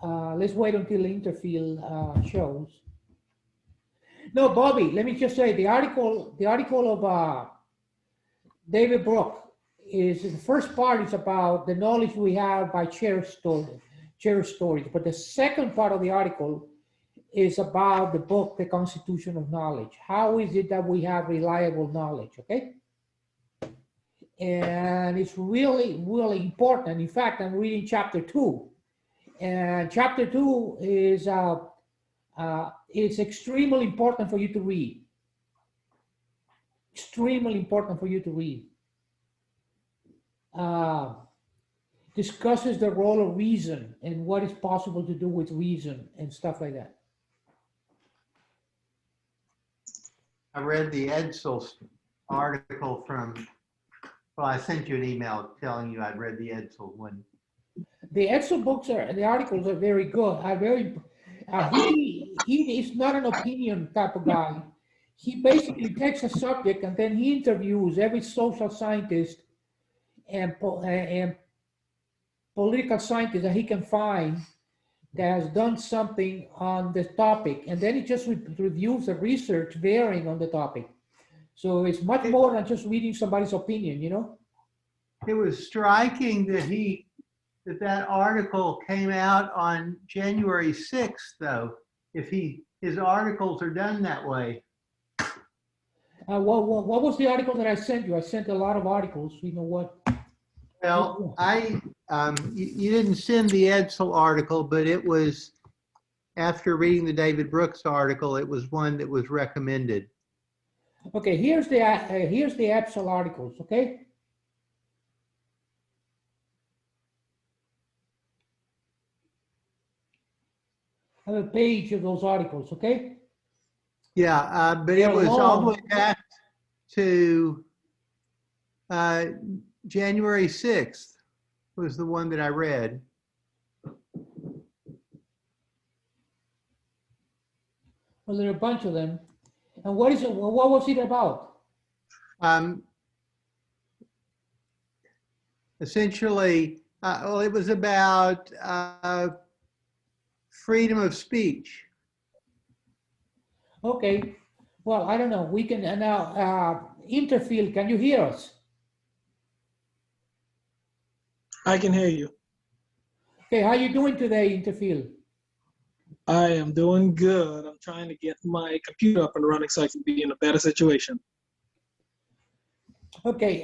let's wait until the interfield shows. No, Bobby, let me just say the article of David Brooke is the first part is about the knowledge we have by shared storage. But the second part of the article is about the book, The Constitution of Knowledge. How is it that we have reliable knowledge, okay? And it's really, really important. In fact, I'm reading chapter 2. And chapter 2 is it's extremely important for you to read. Extremely important for you to read. Discusses the role of reason and what is possible to do with reason and stuff like that. I read the Edsel article from, well, I sent you an email telling you I'd read the Edsel one. The Edsel books the articles are very good. He is not an opinion type of guy. He basically takes a subject and then he interviews every social scientist and political scientist that he can find that has done something on the topic, and then he just reviews the research bearing on the topic. So it's much more than just reading somebody's opinion, you know? It was striking that that article came out on January 6th, though, if his articles are done that way. What was the article that I sent you? I sent a lot of articles. You know what? Well, you didn't send the Edsel article, but it was, after reading the David Brooks article, it was one that was recommended. Okay, here's the Edsel articles, okay? I have a page of those articles, okay? Yeah, but it was all the way back to January 6th was the one that I read. Well, there are a bunch of them. And what is it? What was it about? Essentially, well, it was about freedom of speech. Okay. Well, I don't know. We can now Interfield. Can you hear us? I can hear you. Okay. How you doing today, Interfield? I am doing good. I'm trying to get my computer up and running so I can be in a better situation. Okay.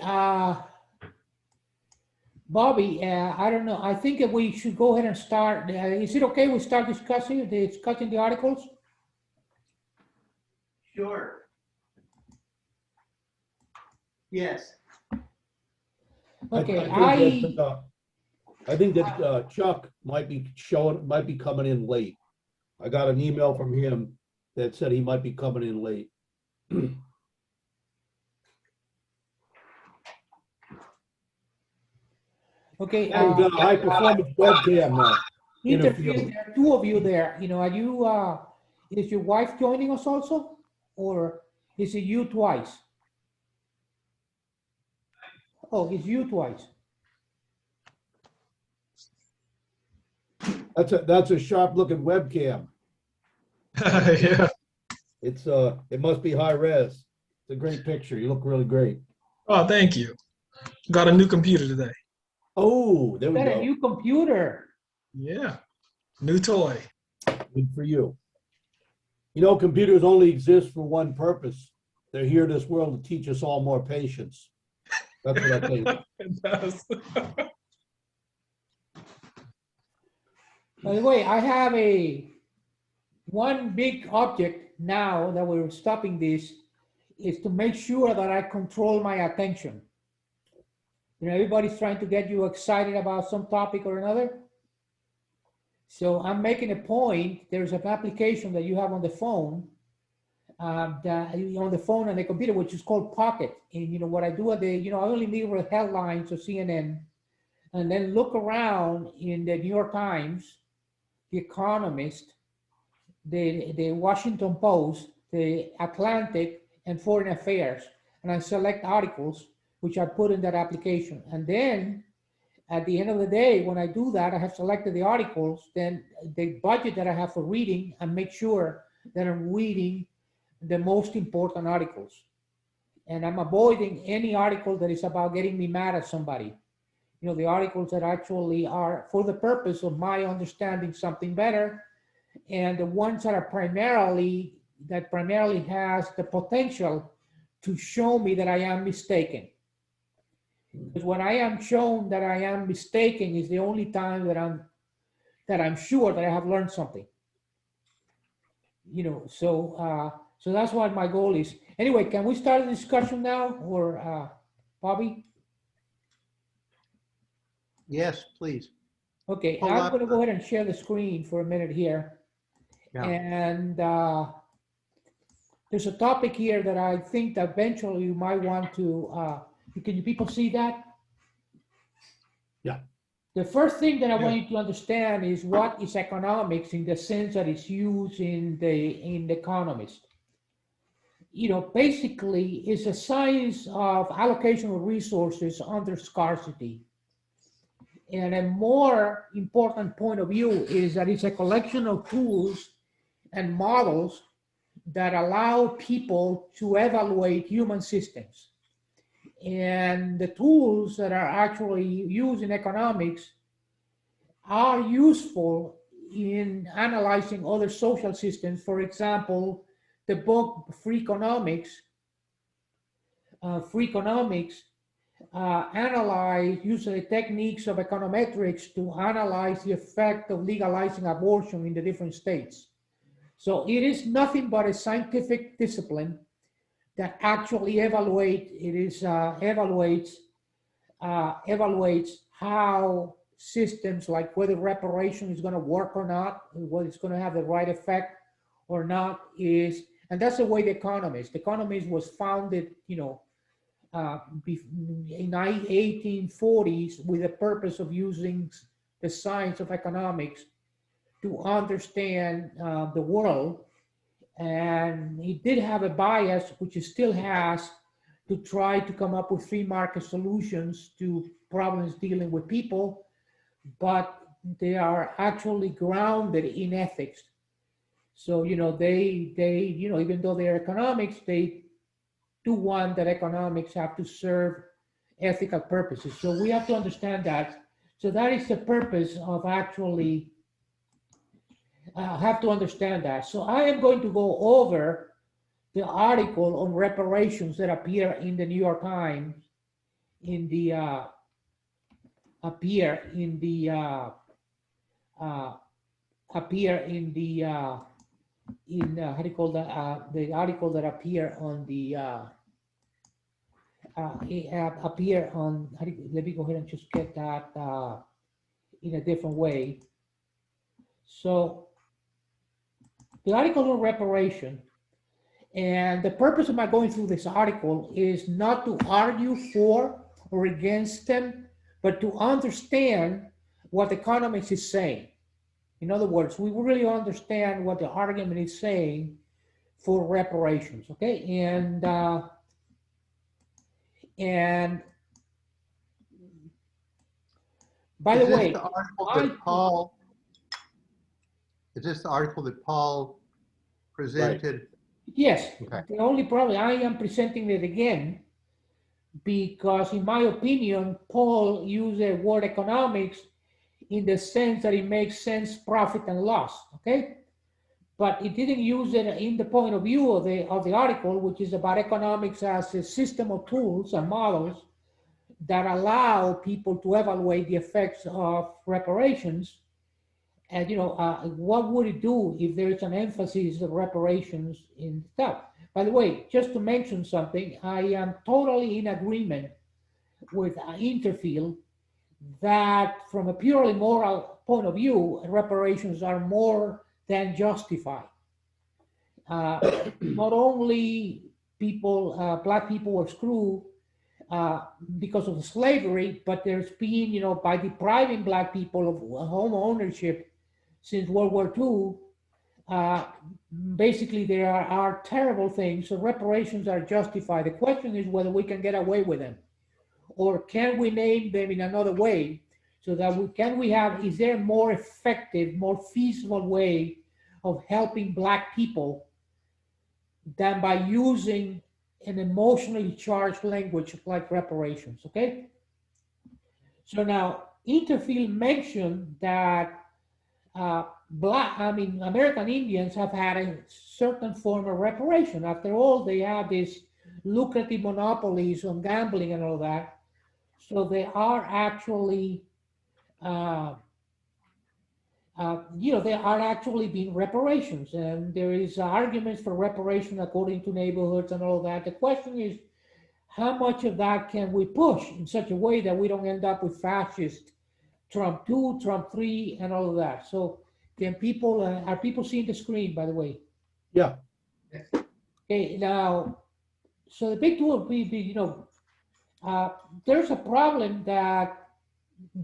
Bobby, I don't know. I think that we should go ahead and start. Is it okay we start discussing the articles? Sure. Yes. Okay. I think that Chuck might be coming in late. I got an email from him that said he might be coming in late. Okay. Yeah, you got a high performance webcam now. Interfield, there are two of you there. You know, are you? Is your wife joining us also, or is it you twice? Oh, it's you twice. That's a sharp looking webcam. Yeah. It must be high res. It's a great picture. You look really great. Oh, thank you. Got a new computer today. Oh, there we Got a go. new computer. Yeah. New toy. Good for you. You know, computers only exist for one purpose. They're here in this world to teach us all more patience. That's what I think. It does. By the way, I have one big object now that we're stopping this is to make sure that I control my attention. You know, everybody's trying to get you excited about some topic or another. So I'm making a point. There's an application that you have on the phone, on the computer, which is called Pocket. And you know what I do at I only leave the headlines of CNN, and then look around in the New York Times, the Economist, the Washington Post, the Atlantic, and Foreign Affairs, and I select articles which I put in that application, and then at the end of the day, when I do that, I have selected the articles, then the budget that I have for reading, and make sure that I'm reading the most important articles. And I'm avoiding any article that is about getting me mad at somebody. You know, the articles that actually are for the purpose of my understanding something better, and the ones that are primarily has the potential to show me that I am mistaken. Because when I am shown that I am mistaken is the only time that I'm sure that I have learned something. You know, so that's what my goal is. Anyway, can we start the discussion now, or Bobby? Yes, please. Okay, Pull I'm up going to go ahead and share the screen for a minute here. Yeah. And there's a topic here that I think that eventually you might want to, can you people see that? Yeah. The first thing that I Yeah. want you to understand is what is economics in the sense that it's used in the Economist. You know, basically, it's a science of allocation of resources under scarcity. And a more important point of view is that it's a collection of tools and models that allow people to evaluate human systems. And the tools that are actually used in economics are useful in analyzing other social systems. For example, the book Free Economics uses the techniques of econometrics to analyze the effect of legalizing abortion in the different states. So it is nothing but a scientific discipline that actually evaluates how systems, like whether reparation is going to work or not, whether it's going to have the right effect or not, is, and that's the way the Economist was founded, you know, in 1840s with the purpose of using the science of economics to understand the world. And it did have a bias, which it still has, to try to come up with free market solutions to problems dealing with people, but they are actually grounded in ethics. So, you know, they you know, even though they're economics, they do want that economics have to serve ethical purposes. So we have to understand that. So that is the purpose of actually have to understand that. So I am going to go over the article on reparations that appear in the New York Times in the appear in the how do you call that, the article that appear on the appear on, let me go ahead and just get that in a different way. So the article on reparation, and the purpose of my going through this article is not to argue for or against them, but to understand what the Economist is saying. In other words, we really understand what the argument is saying for reparations, okay? And by the Is this way, the article that Paul, is this the article that Paul presented? yes, Okay. the only problem, I am presenting it again because in my opinion, Paul used the word economics in the sense that it makes sense, profit and loss, okay? But it didn't use it in the point of view of the article, which is about economics as a system of tools and models that allow people to evaluate the effects of reparations. And, you know, what would it do if there is an emphasis of reparations in stuff? By the way, just to mention something, I am totally in agreement with Interfield that from a purely moral point of view, reparations are more than justified. Not only people, black people were screwed because of slavery, but there's been, you know, by depriving black people of home ownership since World War II, basically there are terrible things. So reparations are justified. The question is whether we can get away with them, or can we name them in another way? So that is there a more effective, more feasible way of helping Black people than by using an emotionally charged language like reparations, okay? So now, Interfield mentioned that American Indians have had a certain form of reparation. After all, they have these lucrative monopolies on gambling and all that. So they are actually, there are actually being reparations, and there is arguments for reparation according to neighborhoods and all that. The question is, how much of that can we push in such a way that we don't end up with fascist Trump 2, Trump 3, and all of that? So can people, are people seeing the screen, by the way? Yeah. Okay, now, so the big tool would be, there's a problem that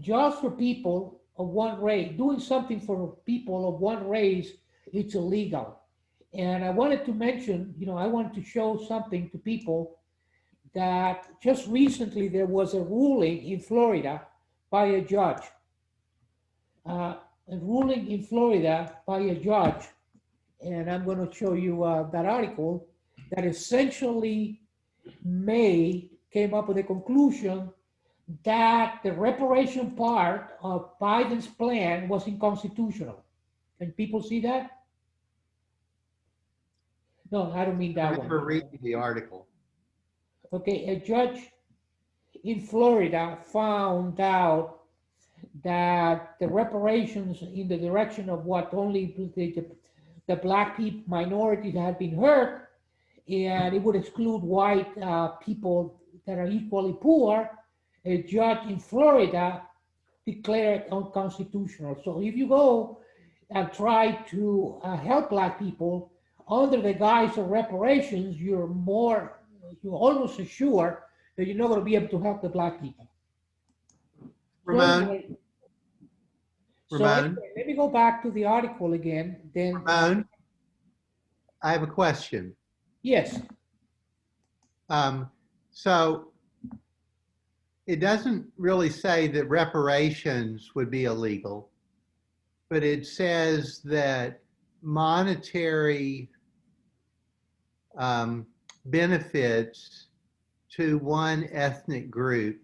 just for people of one race, doing something for people of one race, it's illegal. And I wanted to mention, I wanted to show something to people that just recently there was a ruling in Florida by a judge. A ruling in Florida by a judge, and I'm going to show you that article, that essentially came up with a conclusion that the reparation part of Biden's plan was unconstitutional. Can people see that? No, I don't mean I that remember one. reading the article. Okay, a judge in Florida found out that the reparations in the direction of what only the Black people minorities had been hurt, and it would exclude white people that are equally poor, a judge in Florida declared unconstitutional. So if you go and try to help Black people under the guise of reparations, you're almost assured that you're not going to be able to help the Black people. Ramon, Ramon, Let me go back to the article again. Then, Ramon, I have a question. yes, So it doesn't really say that reparations would be illegal, but it says that monetary benefits to one ethnic group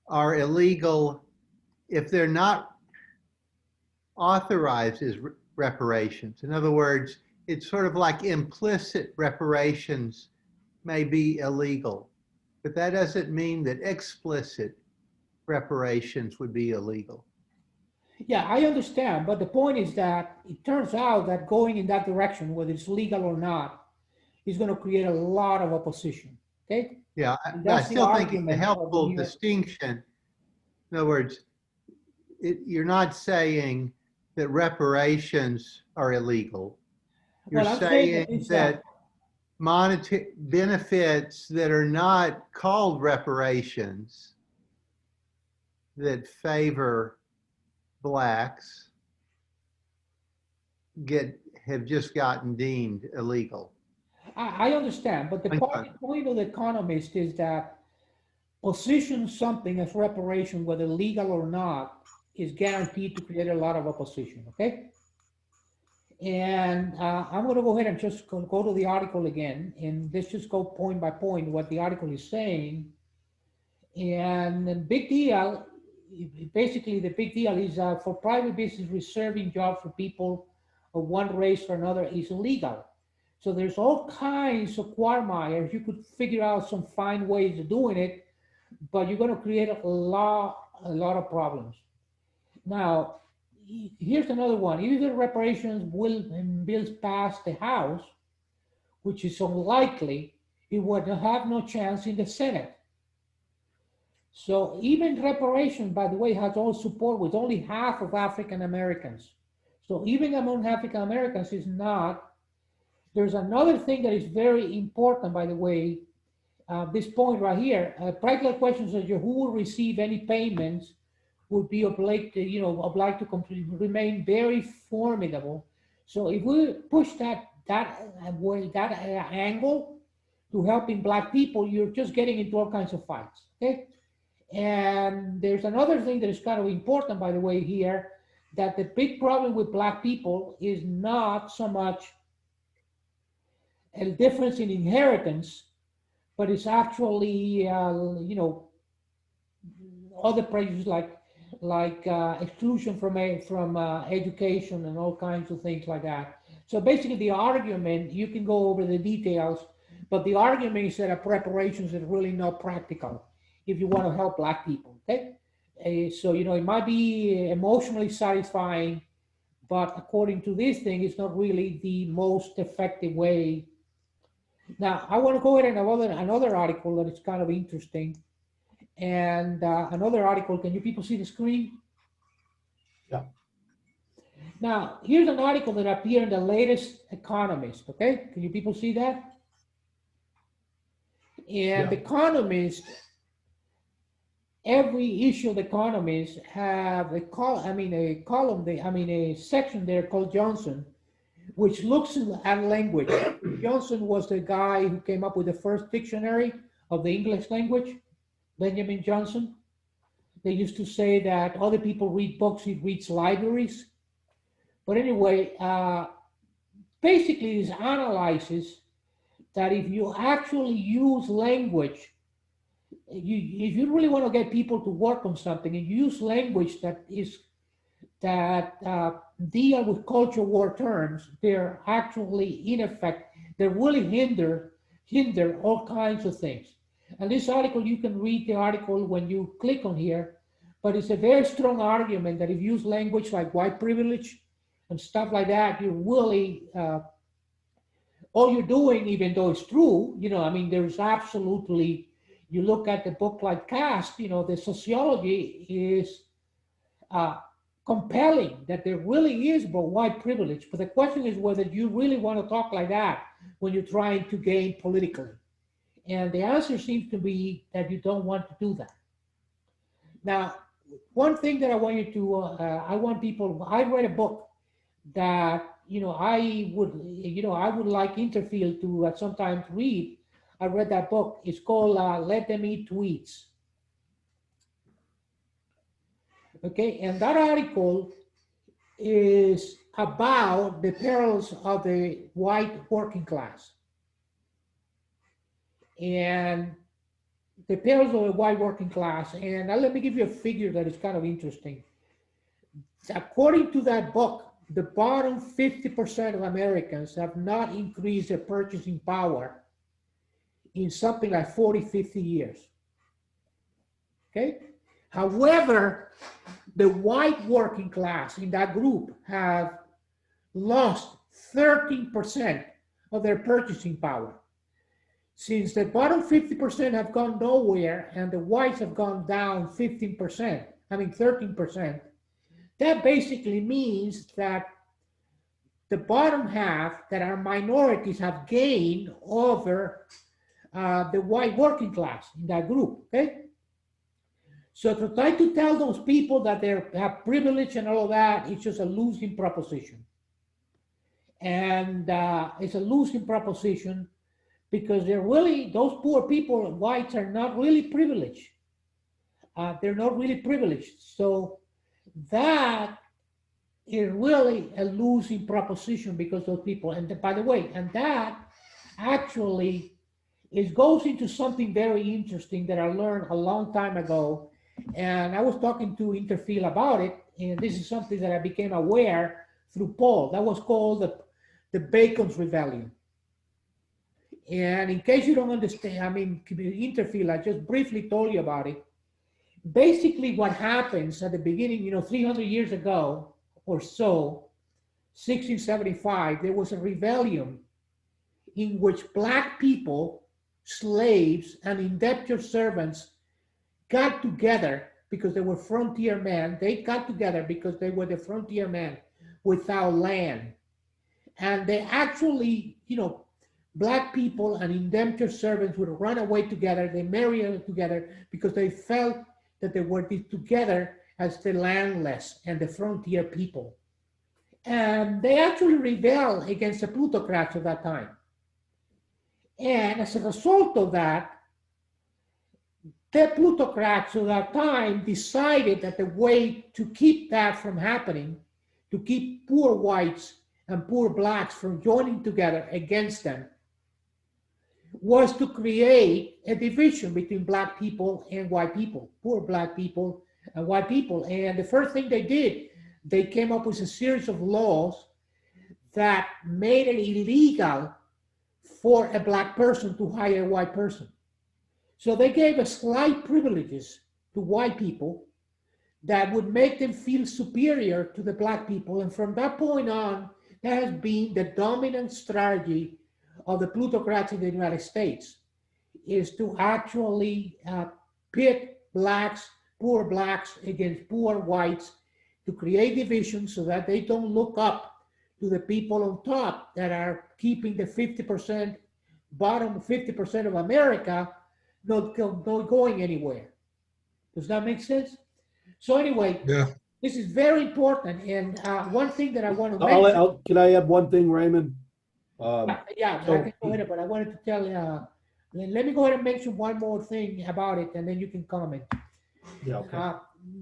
are illegal if they're not authorized as reparations. In other words, it's sort of like implicit reparations may be illegal, but that doesn't mean that explicit reparations would be illegal. yeah, I understand. But the point is that it turns out that going in that direction, whether it's legal or not, is going to create a lot of opposition. Okay? Yeah, And but I that's the still think it's a argument of helpful the- distinction. In other words, you're not saying that reparations are illegal. You're Well, I'm saying that saying it's, that monetary benefits that are not called reparations that favor Blacks have just gotten deemed illegal. I understand, but the point of the Economist is that position something as reparation, whether legal or not, is guaranteed to create a lot of opposition, okay? And I'm going to go ahead and just go to the article again, and let's just go point by point what the article is saying. And the big deal, basically the big deal is for private business reserving jobs for people of one race or another is illegal. So there's all kinds of quagmires. You could figure out some fine ways of doing it, but you're going to create a lot of problems. Now, here's another one. If the reparations bills pass the House, which is unlikely, it would have no chance in the Senate. So even reparations, by the way, has all support with only half of African Americans. So even among African Americans is not. There's another thing that is very important, by the way, this point right here. Practical questions of who will receive any payments would be obliged to remain very formidable. So if we push that angle to helping Black people, you're just getting into all kinds of fights. Okay, And there's another thing that is kind of important, by the way, here, that the big problem with black people is not so much a difference in inheritance, but it's actually, other prejudices like exclusion from education and all kinds of things like that. So basically, the argument, you can go over the details, but the argument is that reparations is really not practical if you want to help black people. Okay, so it might be emotionally satisfying, but according to this thing, it's not really the most effective way. Now, I want to go ahead and another article that is kind of interesting. And another article, can you people see the screen? Yeah. Now, here's an article that appeared in the latest Economist, okay? Can you people see that? And Yeah. the Economist, every issue of the Economist have a section there called Johnson, which looks at language. Johnson was the guy who came up with the first dictionary of the English language, Benjamin Johnson. They used to say that other people read books, he reads libraries. But anyway, basically this analyzes that if you actually use language, if you really want to get people to work on something and use language that deal with culture war terms, they're actually in effect, they really hinder all kinds of things. And this article, you can read the article when you click on here, but it's a very strong argument that if you use language like white privilege and stuff like that, you're really, all you're doing, even though it's true, there's absolutely, you look at the book like Caste, the sociology is compelling that there really is but white privilege. But the question is whether you really want to talk like that when you're trying to gain politically. And the answer seems to be that you don't want to do that. Now, one thing that I want you to, I read a book that, I would like Interfield to sometimes read. I read that book. It's called Let Them Eat Tweets. Okay, and that article is about the perils of the white working class. And the perils of the white working class. And let me give you a figure that is kind of interesting. According to that book, the bottom 50% of Americans have not increased their purchasing power in something like 40, 50 years. Okay? However, the white working class in that group have lost 13% of their purchasing power. Since the bottom 50% have gone nowhere and the whites have gone down 13%, that basically means that the bottom half that are minorities have gained over the white working class in that group, okay? So to try to tell those people that they have privilege and all of that, it's just a losing proposition. And it's a losing proposition because they're really, those poor people, whites, are not really privileged. They're not really privileged. So that is really a losing proposition because those people, and by the way, and that actually goes into something very interesting that I learned a long time ago. And I was talking to Interfield about it, and this is something that I became aware through Paul. That was called the Bacon's Rebellion. And in case you don't understand, Interfield, I just briefly told you about it. Basically, what happens at the beginning, 300 years ago or so, 1675, there was a rebellion in which black people, slaves, and indentured servants got together because they were frontier men. They got together because they were the frontier men without land. And they actually, black people and indentured servants would run away together. They married together because they felt that they were together as the landless and the frontier people. And they actually rebelled against the plutocrats of that time. And as a result of that, the plutocrats of that time decided that the way to keep that from happening, to keep poor whites and poor blacks from joining together against them, was to create a division between black people and white people, poor black people and white people. And the first thing they did, they came up with a series of laws that made it illegal for a black person to hire a white person. So they gave a slight privileges to white people that would make them feel superior to the black people. And from that point on, that has been the dominant strategy of the plutocrats in the United States, is to actually pit blacks, poor blacks against poor whites, to create divisions so that they don't look up to the people on top that are keeping the 50%, bottom 50% of America not going anywhere. Does that make sense? So anyway, Yeah. this is very important. And one thing that I want to mention. Can I add one thing, Raymond? Yeah, so- I can go ahead, but I wanted to tell let me go ahead and mention one more thing about it, and then you can comment. Yeah, okay.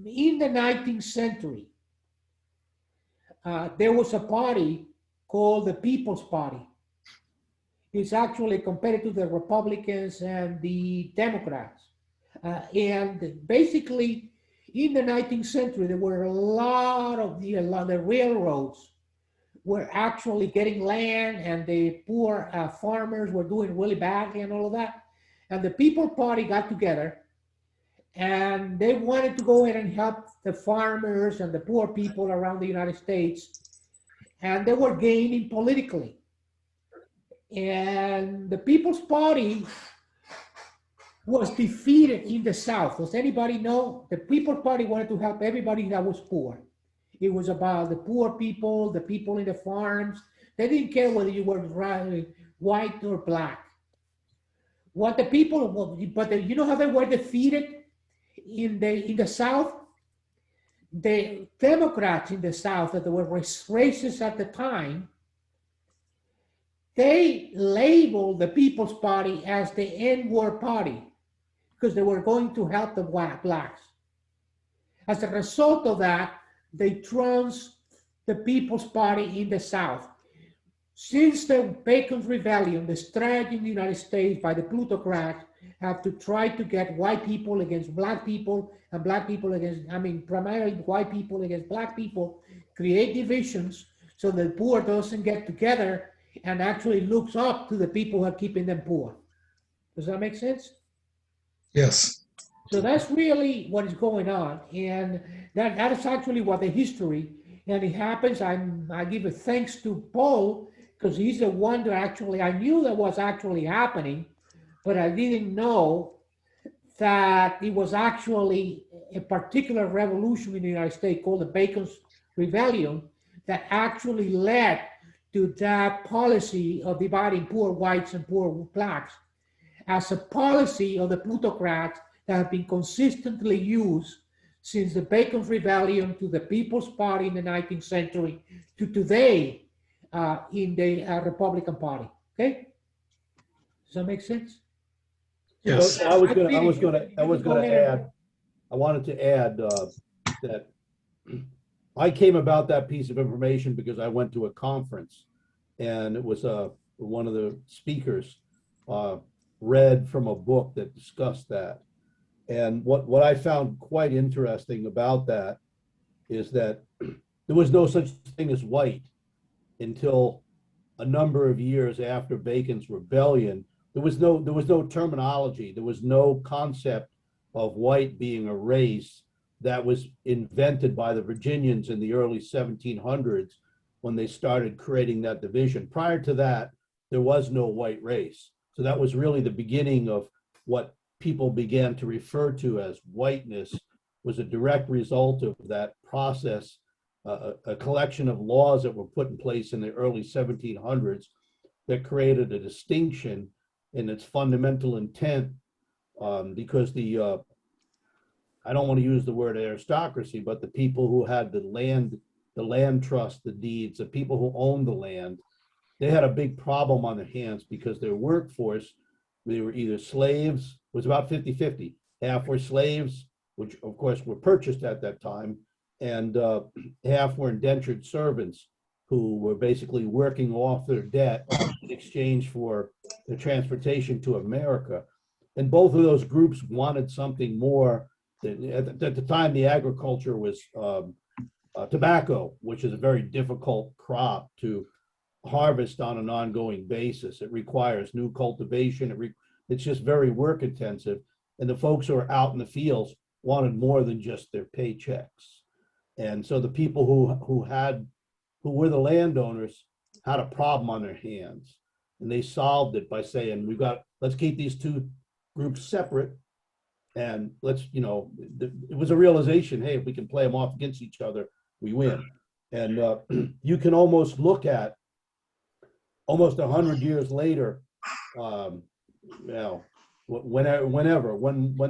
In the 19th century, there was a party called the People's Party. It's actually compared to the Republicans and the Democrats. And basically, in the 19th century, there were a lot of the railroads were actually getting land, and the poor farmers were doing really badly and all of that. And the People Party got together, and they wanted to go ahead and help the farmers and the poor people around the United States. And they were gaining politically. And the People's Party was defeated in the South. Does anybody know? The People's Party wanted to help everybody that was poor. It was about the poor people, the people in the farms. They didn't care whether you were white or black. What the people, you know how they were defeated in the South? The Democrats in the South, that were racist at the time, they labeled the People's Party as the N-word party because they were going to help the blacks. As a result of that, they trounced the People's Party in the South. Since the Bacon's Rebellion, the strategy in the United States by the plutocrats have to try to get white people against black people and black people against, primarily white people against black people, create divisions so the poor doesn't get together and actually looks up to the people who are keeping them poor. Does that make sense? Yes. So that's really what is going on. And that is actually what the history, and it happens, I give a thanks to Paul, because he's the one that actually, I knew that was actually happening, but I didn't know that it was actually a particular revolution in the United States called the Bacon's Rebellion that actually led to that policy of dividing poor whites and poor blacks as a policy of the plutocrats that have been consistently used since the Bacon's Rebellion to the People's Party in the 19th century to today in the Republican Party. Okay, does that make sense? Yes. So I wanted to add that I came about that piece of information because I went to a conference, and it was one of the speakers read from a book that discussed that. And what I found quite interesting about that is that there was no such thing as white until a number of years after Bacon's Rebellion. There was no terminology. There was no concept of white being a race that was invented by the Virginians in the early 1700s when they started creating that division. Prior to that, there was no white race. So that was really the beginning of what people began to refer to as whiteness, was a direct result of that process, a collection of laws that were put in place in the early 1700s that created a distinction in its fundamental intent, because I don't want to use the word aristocracy, but the people who had the land trust, the deeds, the people who owned the land, they had a big problem on their hands because their workforce, they were either slaves, it was about 50-50, half were slaves, which of course were purchased at that time, and half were indentured servants who were basically working off their debt in exchange for the transportation to America. And both of those groups wanted something more. At the time, the agriculture was tobacco, which is a very difficult crop to harvest on an ongoing basis. It requires new cultivation. It's just very work intensive. And the folks who are out in the fields wanted more than just their paychecks. And so the people who were the landowners had a problem on their hands. And they solved it by saying, let's keep these two groups separate. And it was a realization, hey, if we can play them off against each other, we win. And you can almost look at almost 100 years later, when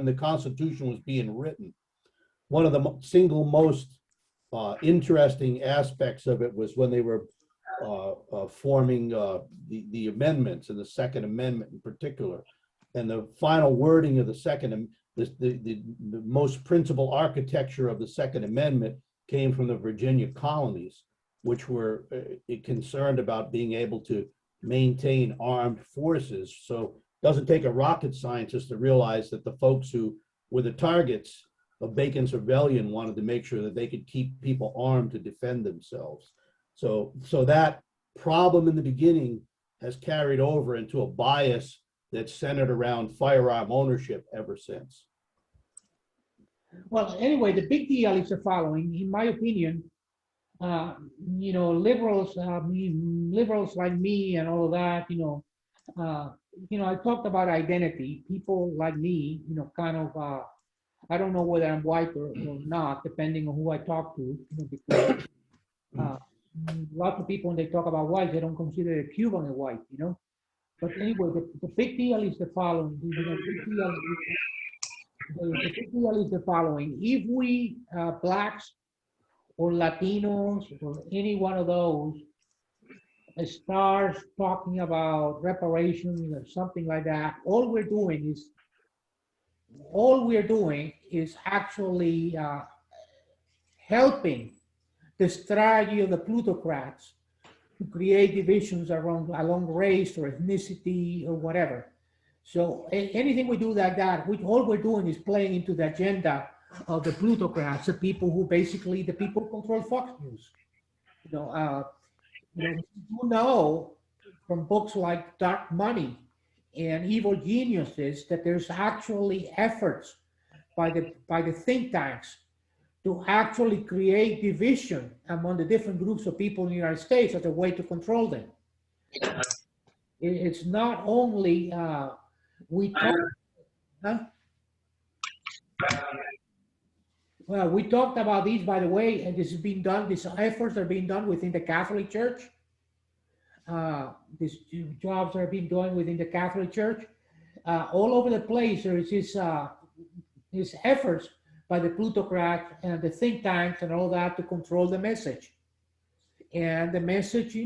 the Constitution was being written, one of the single most interesting aspects of it was when they were forming the amendments, and the Second Amendment in particular. And the final wording of the most principal architecture of the Second Amendment came from the Virginia colonies, which were concerned about being able to maintain armed forces. So it doesn't take a rocket scientist to realize that the folks who were the targets of Bacon's rebellion wanted to make sure that they could keep people armed to defend themselves. So that problem in the beginning has carried over into a bias that's centered around firearm ownership ever since. Well, anyway, the big deal is the following, in my opinion. Liberals, liberals like me and all of that, I talked about identity. People like me, kind of, I don't know whether I'm white or not, depending on who I talk to, because lots of people, when they talk about white, they don't consider a Cuban a white, But anyway, the big deal is the following. The big deal is the following. If we, blacks or Latinos or any one of those, starts talking about reparations or something like that, all we're doing is actually helping the strategy of the plutocrats to create divisions along race or ethnicity or whatever. So anything we do like that, all we're doing is playing into the agenda of the plutocrats, the people who basically, the people who control Fox News. You know from books like Dark Money and Evil Geniuses that there's actually efforts by the think tanks to actually create division among the different groups of people in the United States as a way to control them. It's not only we talked about these, by the way, and this is being done. These efforts are being done within the Catholic Church. These jobs are being done within the Catholic Church. All over the place, there is these efforts by the plutocrats and the think tanks and all that to control the message. And the message,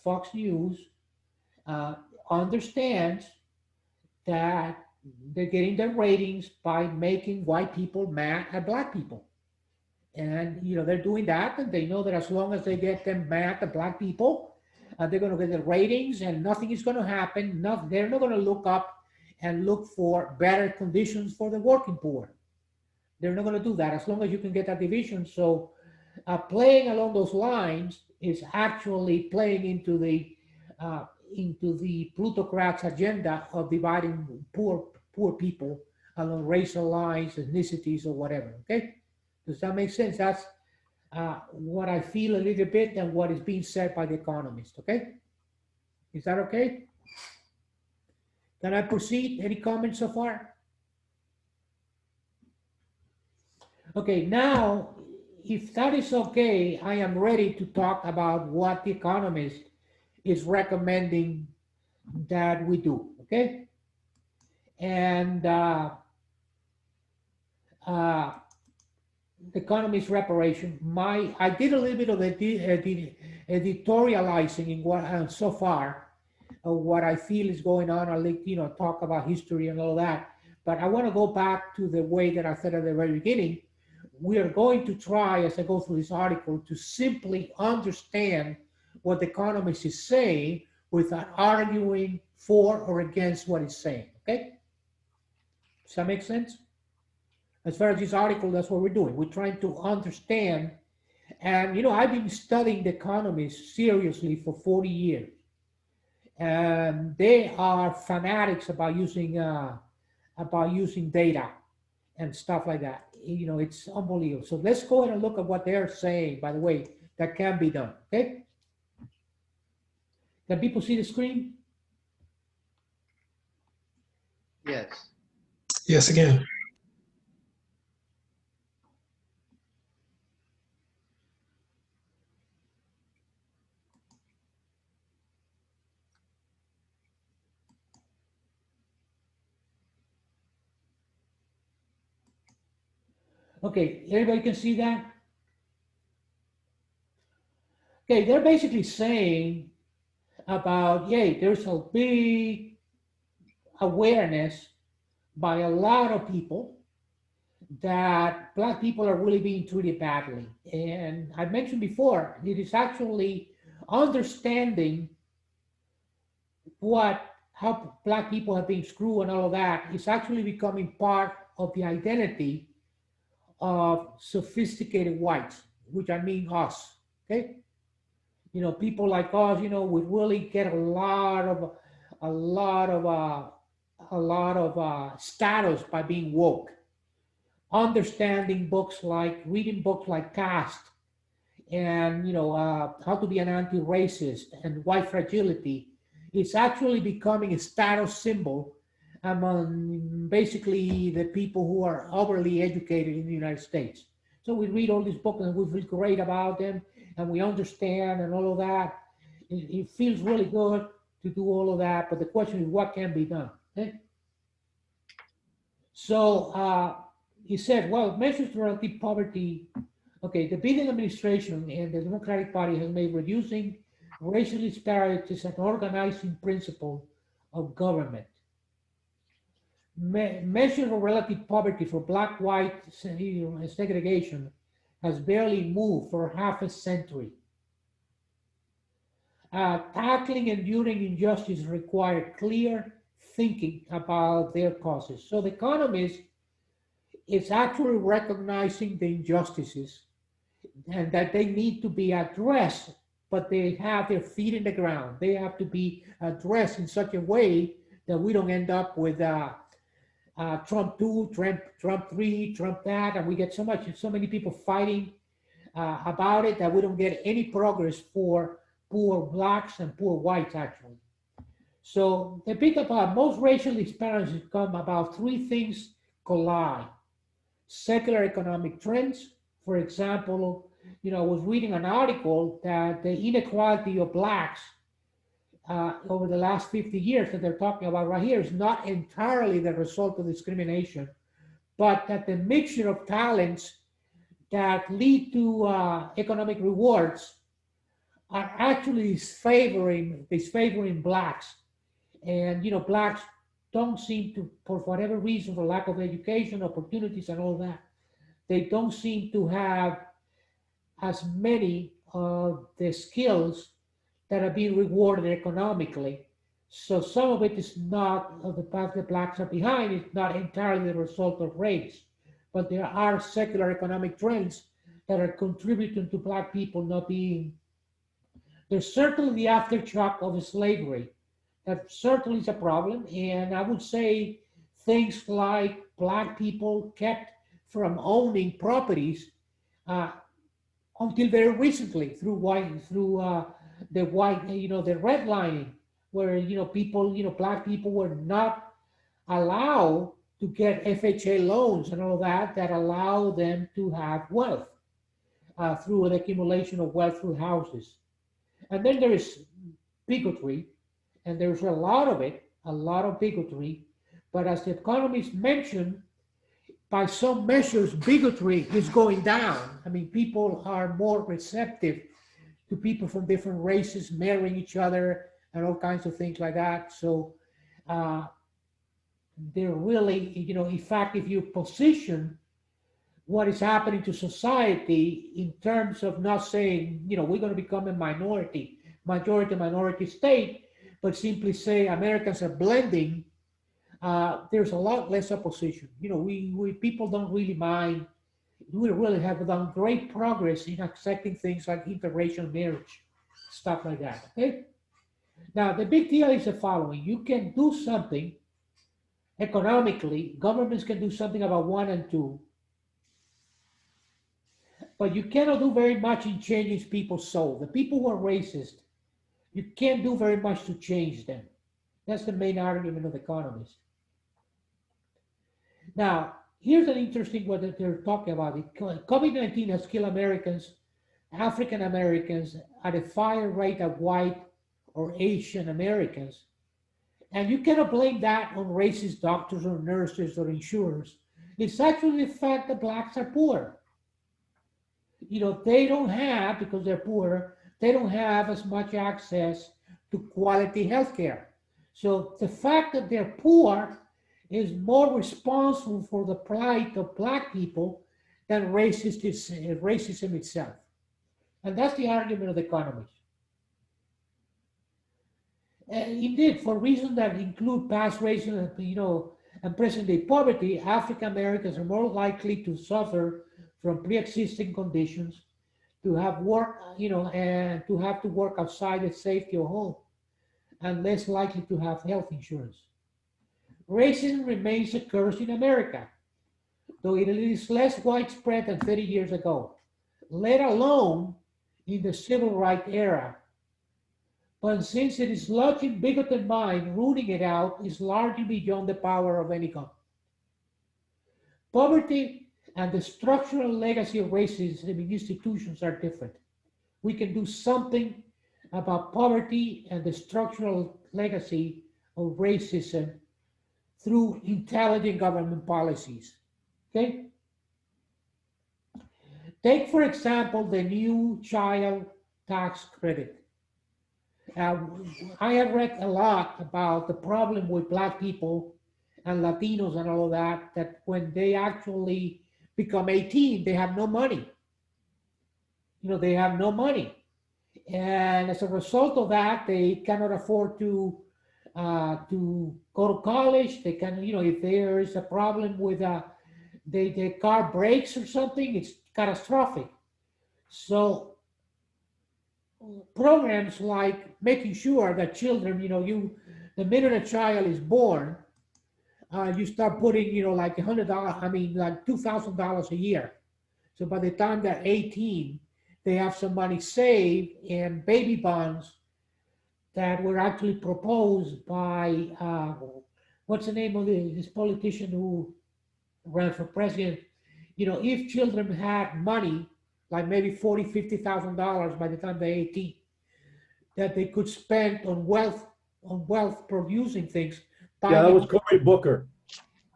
Fox News understands that they're getting their ratings by making white people mad at black people. And, they're doing that, and they know that as long as they get them mad at black people, they're going to get the ratings and nothing is going to happen. They're not going to look up and look for better conditions for the working poor. They're not going to do that as long as you can get that division. So playing along those lines is actually playing into the plutocrats' agenda of dividing poor people along racial lines, ethnicities, or whatever. Okay, does that make sense? That's what I feel a little bit and what is being said by the Economist. Okay, is that okay? Can I proceed? Any comments so far? Okay, now, if that is okay, I am ready to talk about what the Economist is recommending that we do, okay? And the Economist reparation, I did a little bit of editorializing in what so far, what I feel is going on. I'll like, talk about history and all that. But I want to go back to the way that I said at the very beginning. We are going to try, as I go through this article, to simply understand what the Economist is saying without arguing for or against what it's saying. Okay? Does that make sense? As far as this article, that's what we're doing. We're trying to understand. And, I've been studying the Economist seriously for 40 years. And they are fanatics about using data and stuff like that. It's unbelievable. So let's go ahead and look at what they're saying, by the way, that can be done. Okay? Can people see the screen? Yes. Yes, again. Okay, everybody can see that? Okay, they're basically saying about, there's a big awareness by a lot of people that Black people are really being treated badly. And I mentioned before, it is actually understanding how Black people have been screwed and all of that is actually becoming part of the identity of sophisticated whites, which I mean us. Okay, people like us, we really get a lot of status by being woke, understanding reading books like Caste, and how to be an anti-racist and white fragility. It's actually becoming a status symbol among basically the people who are overly educated in the United States. So we read all these books and we feel great about them and we understand and all of that. It feels really good to do all of that, but the question is what can be done? Okay? So he said, well, measures to relative poverty. Okay, the Biden administration and the Democratic Party has made reducing racial disparities an organizing principle of government. Measure of relative poverty for Black, white segregation has barely moved for half a century. Tackling enduring injustice requires clear thinking about their causes. So the Economist is actually recognizing the injustices and that they need to be addressed, but they have their feet in the ground. They have to be addressed in such a way that we don't end up with Trump 2, Trump 3, Trump that, and we get so many people fighting about it that we don't get any progress for poor Blacks and poor whites, actually. So they pick up most racial disparities come about three things collide. Secular economic trends, for example, I was reading an article that the inequality of Blacks over the last 50 years that they're talking about right here is not entirely the result of discrimination, but that the mixture of talents that lead to economic rewards are actually disfavoring Blacks. And, Blacks don't seem to, for whatever reason, for lack of education, opportunities, and all that, they don't seem to have as many of the skills that are being rewarded economically. So some of it is not of the fact that Blacks are behind, it's not entirely the result of race, but there are secular economic trends that are contributing to Black people not being. There's certainly the aftershock of slavery. That certainly is a problem. And I would say things like Black people kept from owning properties until very recently through the redlining, where Black people were not allowed to get FHA loans and all that allow them to have wealth through an accumulation of wealth through houses. And then there is bigotry, and there's a lot of bigotry. But as the Economist mentioned, by some measures, bigotry is going down. I mean, people are more receptive to people from different races marrying each other and all kinds of things like that. So they're really, in fact, if you position what is happening to society in terms of not saying, we're going to become a majority state, but simply say Americans are blending, there's a lot less opposition. We people don't really mind. We really have done great progress in accepting things like interracial marriage, stuff like that. Okay. Now the big deal is the following: you can do something economically. Governments can do something about one and two, but you cannot do very much in changing people's soul. The people who are racist, you can't do very much to change them. That's the main argument of economists. Now, here's an interesting what they're talking about. COVID-19 has killed Americans, African Americans, at a higher rate of white or Asian Americans. And you cannot blame that on racist doctors or nurses or insurers. It's actually the fact that blacks are poor. They don't have, because they're poor, they don't have as much access to quality health care. So the fact that they're poor is more responsible for the plight of black people than racism itself. And that's the argument of the economists. Indeed, for reasons that include past racism, and present-day poverty, African Americans are more likely to suffer from pre-existing conditions, to have work, and to have to work outside the safety of home, and less likely to have health insurance. Racism remains a curse in America, though it is less widespread than 30 years ago, let alone in the civil rights era. But since it is lodged in bigoted mind, rooting it out is largely beyond the power of any government. Poverty and the structural legacy of racism in institutions are different. We can do something about poverty and the structural legacy of racism through intelligent government policies. Okay? Take, for example, the new child tax credit. I have read a lot about the problem with black people and Latinos and all of that, that when they actually become 18, they have no money. They have no money. And as a result of that, they cannot afford to go to college. They can, if there is a problem with the car breaks or something, it's catastrophic. So programs like making sure that children, the minute a child is born, you start putting, like $100, like $2,000 a year. So by the time they're 18, they have some money saved in baby bonds that were actually proposed by, what's the name of this politician who ran for president? If children had money, like maybe $40,000, $50,000 by the time they're 18, that they could spend on wealth producing things. Yeah, that was Cory Booker.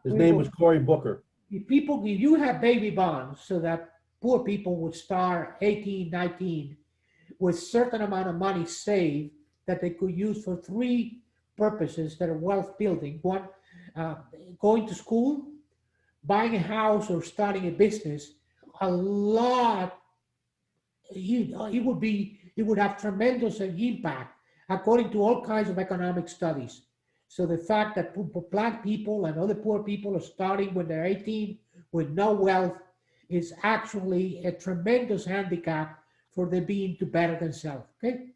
His name was Cory Booker. If you have baby bonds so that poor people would start 18, 19 with certain amount of money saved that they could use for three purposes that are wealth building. One, going to school, buying a house, or starting a business. A lot, it would have tremendous impact according to all kinds of economic studies. So the fact that black people and other poor people are starting when they're 18 with no wealth is actually a tremendous handicap for them being to better themselves. Okay.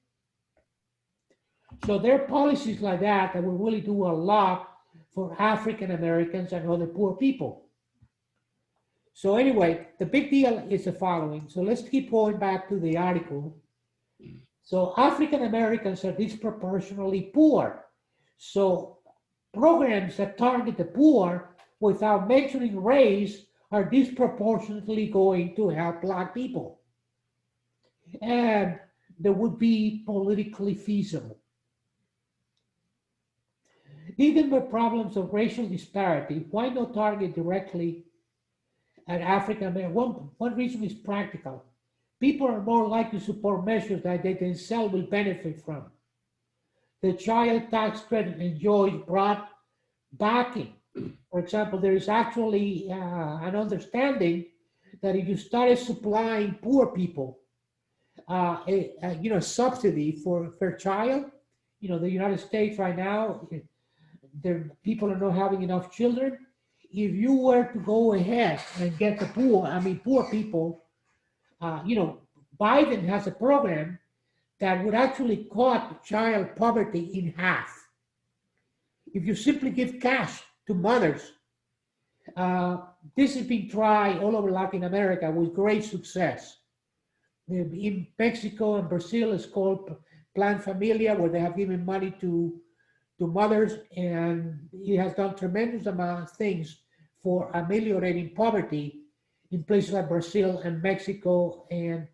So there are policies like that that will really do a lot for African Americans and other poor people. So anyway, the big deal is the following. So let's keep going back to the article. So African Americans are disproportionately poor. So programs that target the poor without mentioning race are disproportionately going to help black people. And they would be politically feasible. Even with problems of racial disparity, why not target directly at African Americans? One reason is practical. People are more likely to support measures that they themselves will benefit from. the child tax credit enjoys broad backing. For example, there is actually an understanding that if you started supplying poor people a subsidy for per child, the United States right now, there people are not having enough children. If you were to go ahead and get the poor people, Biden has a program that would actually cut child poverty in half. If you simply give cash to mothers, this has been tried all over Latin America with great success. In Mexico and Brazil, it's called Plan Familia, where they have given money to mothers, and it has done tremendous amount of things for ameliorating poverty in places like Brazil and Mexico. And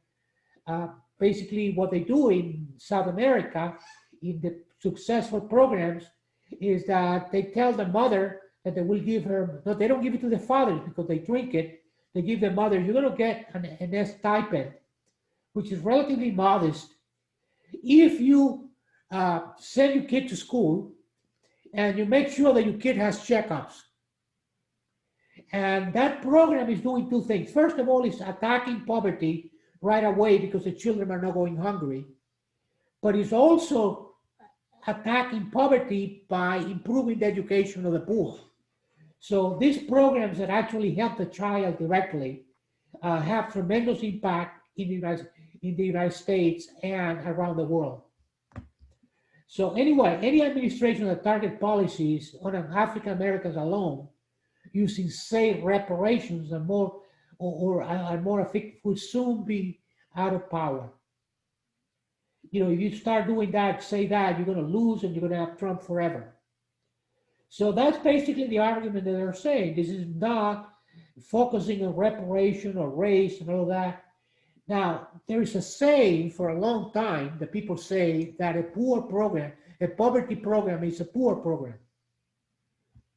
basically what they do in South America, in the successful programs, is that they tell the mother that they will give her, no, they don't give it to the fathers because they drink it. They give the mother, you're going to get an stipend, which is relatively modest, if you send your kid to school and you make sure that your kid has checkups. And that program is doing two things. First of all, it's attacking poverty right away because the children are not going hungry. But it's also attacking poverty by improving the education of the poor. So these programs that actually help the child directly have tremendous impact in the United States and around the world. So anyway, any administration that target policies on African Americans alone, using safe reparations and more effective, would soon be out of power. If you start doing that, say that, you're going to lose and you're going to have Trump forever. So that's basically the argument that they're saying. This is not focusing on reparation or race and all that. Now, there is a saying for a long time that people say that a poverty program is a poor program.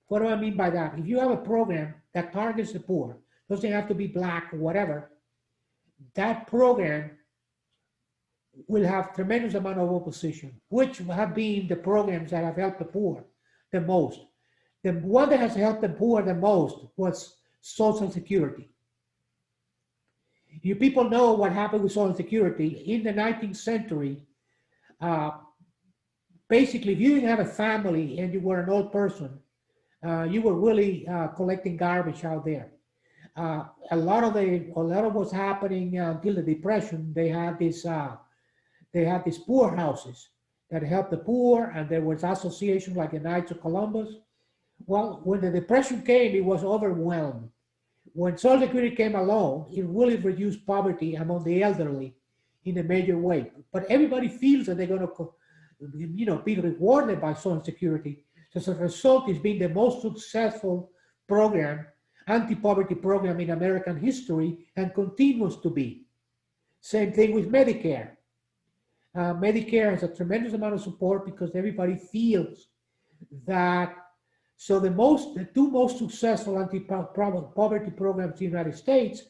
What do I mean by that? If you have a program that targets the poor, doesn't have to be black or whatever, that program will have tremendous amount of opposition, which have been the programs that have helped the poor the most. The one that has helped the poor the most was Social Security. You people know what happened with Social Security. In the 19th century, basically, if you didn't have a family and you were an old person, you were really collecting garbage out there. A lot of what's happening until the Depression, they had these poorhouses that helped the poor, and there was associations like the Knights of Columbus. Well, when the Depression came, it was overwhelmed. When Social Security came along, it really reduced poverty among the elderly in a major way. But everybody feels that they're going to, be rewarded by Social Security. So as a result, it's been the most successful program, anti-poverty program in American history, and continues to be. Same thing with Medicare. Medicare has a tremendous amount of support because everybody feels that. So the two most successful anti-poverty programs in the United States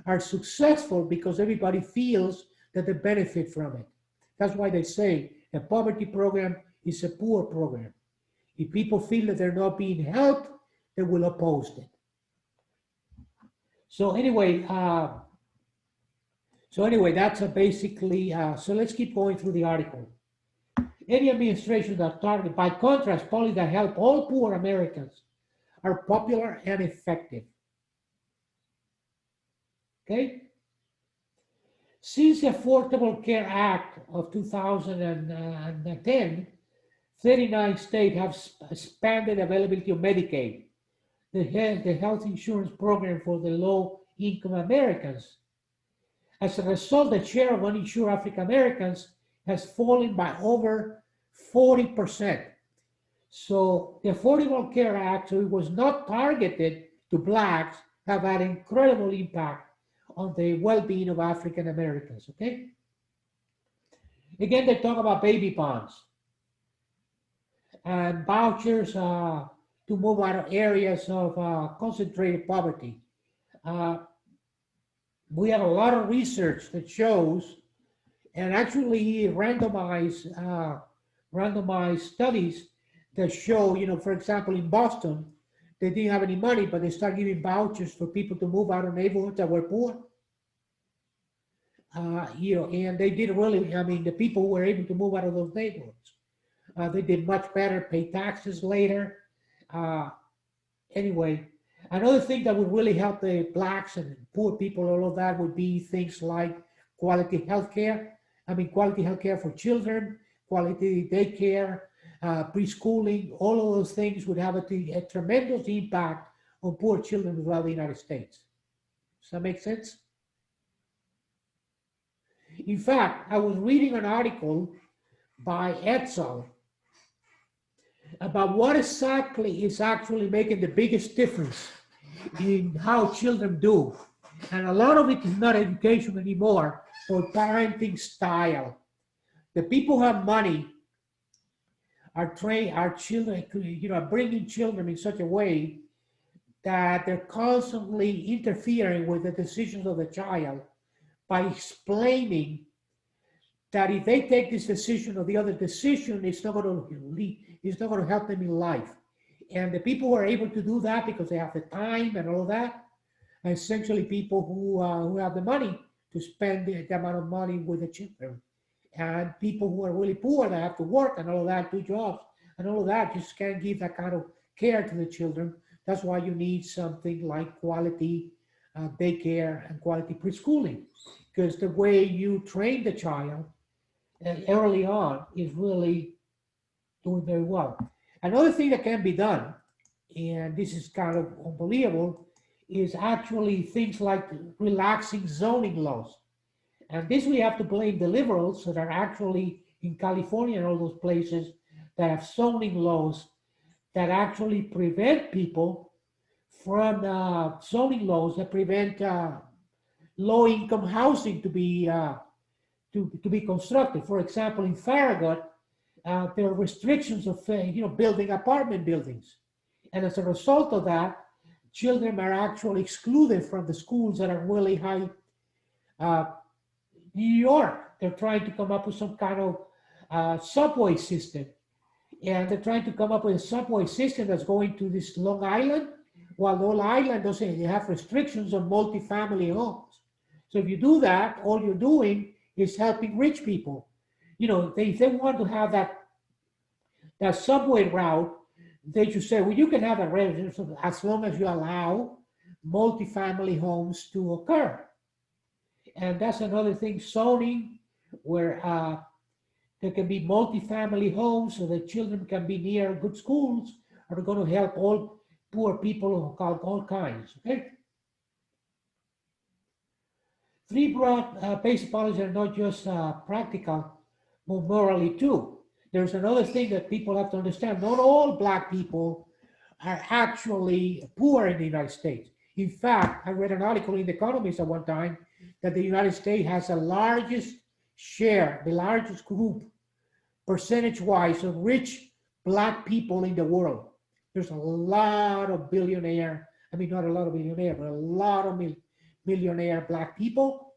are successful because everybody feels that they benefit from it. That's why they say a poverty program is a poor program. If people feel that they're not being helped, they will oppose it. So anyway, that's basically, so let's keep going through the article. Any administration that target, by contrast, policies that help all poor Americans are popular and effective. Okay? Since the Affordable Care Act of 2010, 39 states have expanded availability of Medicaid, the health insurance program for the low-income Americans. As a result, the share of uninsured African Americans has fallen by over 40%. So the Affordable Care Act, so it was not targeted to blacks, have had incredible impact on the well-being of African Americans, okay? Again, they talk about baby bonds and vouchers to move out of areas of concentrated poverty. We have a lot of research that shows, and actually randomized randomized studies that show, for example, in Boston, they didn't have any money, but they started giving vouchers for people to move out of neighborhoods that were poor. And they did really, the people who were able to move out of those neighborhoods, they did much better, pay taxes later. Anyway, another thing that would really help the blacks and poor people, all of that, would be things like quality healthcare. Quality healthcare for children, quality daycare, preschooling, all of those things would have a tremendous impact on poor children throughout the United States. Does that make sense? In fact, I was reading an article by Edsel about what exactly is actually making the biggest difference in how children do. And a lot of it is not education anymore, but parenting style. The people who have money are training our children, bringing children in such a way that they're constantly interfering with the decisions of the child by explaining that if they take this decision or the other decision, it's not going to help them in life. And the people who are able to do that because they have the time and all of that, are essentially people who have the money to spend the amount of money with the children. And people who are really poor, that have to work and all of that, do jobs and all of that, just can't give that kind of care to the children. That's why you need something like quality daycare and quality preschooling, because the way you train the child early on is really doing very well. Another thing that can be done, and this is kind of unbelievable, is actually things like relaxing zoning laws. And this we have to blame the liberals that are actually in California and all those places that have zoning laws that actually prevent people from zoning laws that prevent low-income housing to be constructed. For example, in Farragut, there are restrictions of building apartment buildings, and as a result of that, children are actually excluded from the schools that are really high. New York, they're trying to come up with some kind of subway system. And they're trying to come up with a subway system that's going to this Long Island, while Long Island doesn't have restrictions on multifamily homes. So if you do that, all you're doing is helping rich people. If they want to have that subway route, they should say, well, you can have a residence as long as you allow multifamily homes to occur. And that's another thing, zoning, where there can be multifamily homes so that children can be near good schools, are going to help all poor people of all kinds, okay? Three broad basic policies are not just practical, but morally too. There's another thing that people have to understand. Not all Black people are actually poor in the United States. In fact, I read an article in The Economist at one time that the United States has the largest share, the largest group, percentage-wise, of rich Black people in the world. There's a lot of billionaire, not a lot of billionaire, but a lot of millionaire Black people.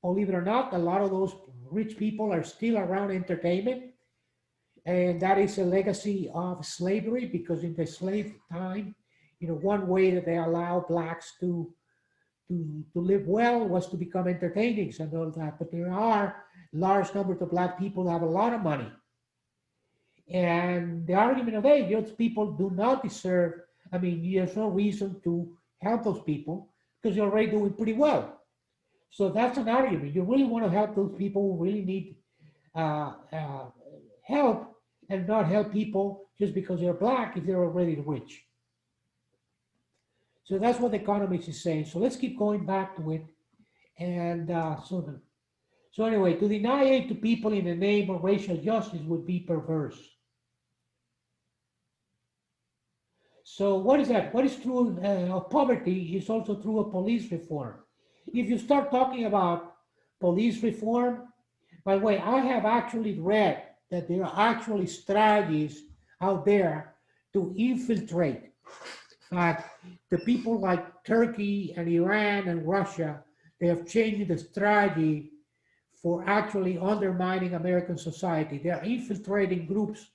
Believe it or not, a lot of those rich people are still around entertainment. And that is a legacy of slavery, because in the slave time, one way that they allow Blacks to live well was to become entertainers and all that. But there are large numbers of Black people that have a lot of money. And the argument of, hey, those people do not deserve, there's no reason to help those people because you're already doing pretty well. So that's an argument. You really want to help those people who really need help, and not help people just because they're Black if they're already rich. So that's what the Economist is saying. So let's keep going back to it. And so anyway, to deny aid to people in the name of racial justice would be perverse. So what is that? What is true of poverty is also true of police reform. If you start talking about police reform, by the way, I have actually read that there are actually strategies out there to infiltrate. The people like Turkey and Iran and Russia, they have changed the strategy for actually undermining American society. They're infiltrating groups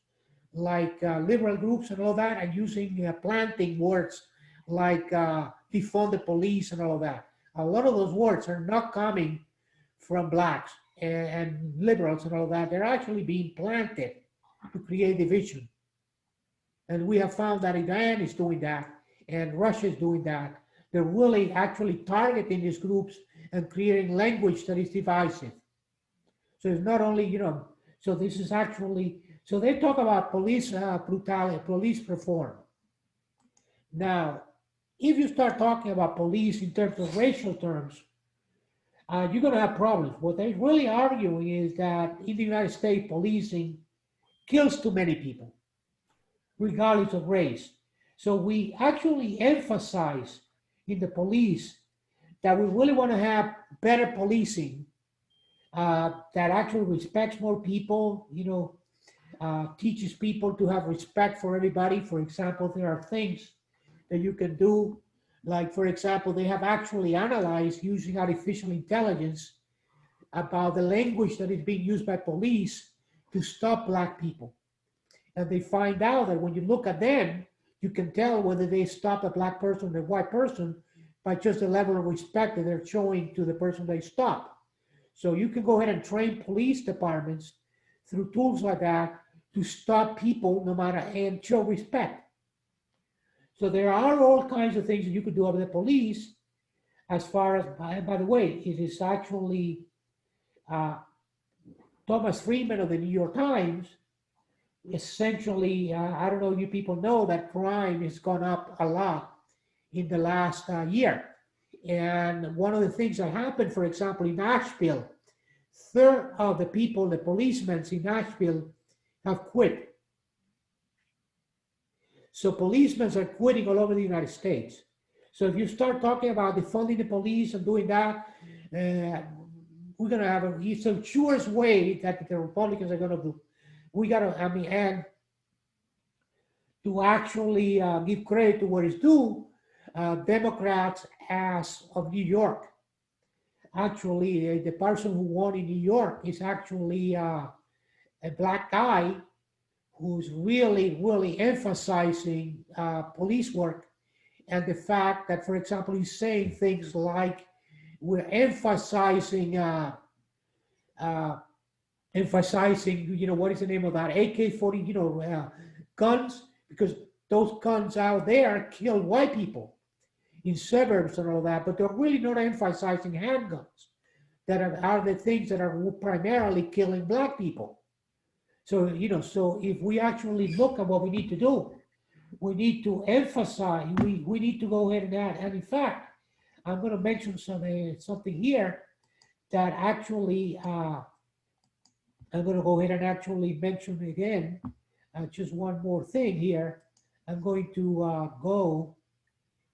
like liberal groups and all that, and using planting words like defund the police and all of that. A lot of those words are not coming from blacks and liberals and all that. They're actually being planted to create division. And we have found that Iran is doing that and Russia is doing that. They're really actually targeting these groups and creating language that is divisive. So it's not only, so this is actually, so they talk about police brutality, police reform. Now, if you start talking about police in terms of racial terms, you're going to have problems. What they're really arguing is that in the United States, policing kills too many people, regardless of race. So we actually emphasize in the police that we really want to have better policing that actually respects more people, teaches people to have respect for everybody. For example, there are things that you can do, like, for example, they have actually analyzed using artificial intelligence about the language that is being used by police to stop black people. And they find out that when you look at them, you can tell whether they stop a black person or a white person by just the level of respect that they're showing to the person they stop. So you can go ahead and train police departments through tools like that to stop people no matter and show respect. So there are all kinds of things that you could do with the police as far as, by the way, it is actually Thomas Friedman of the New York Times. Essentially, I don't know if you people know that crime has gone up a lot in the last year. And one of the things that happened, for example, in Nashville, third of the people, the policemen in Nashville, have quit. So policemen are quitting all over the United States. So if you start talking about defunding the police and doing that, we're going to have it's the surest way that the Republicans are going to do. We got to, and to actually give credit to what is due, Democrats as of New York. Actually, the person who won in New York is actually a black guy who's really, really emphasizing police work and the fact that, for example, he's saying things like, we're emphasizing, what is the name of that? AK-40, guns, because those guns out there kill white people in suburbs and all that, but they're really not emphasizing handguns that are the things that are primarily killing black people. So, so if we actually look at what we need to do, we need to emphasize, we need to go ahead and add, and in fact, I'm going to mention something here that actually, I'm going to go ahead and actually mention again, just one more thing here. I'm going to go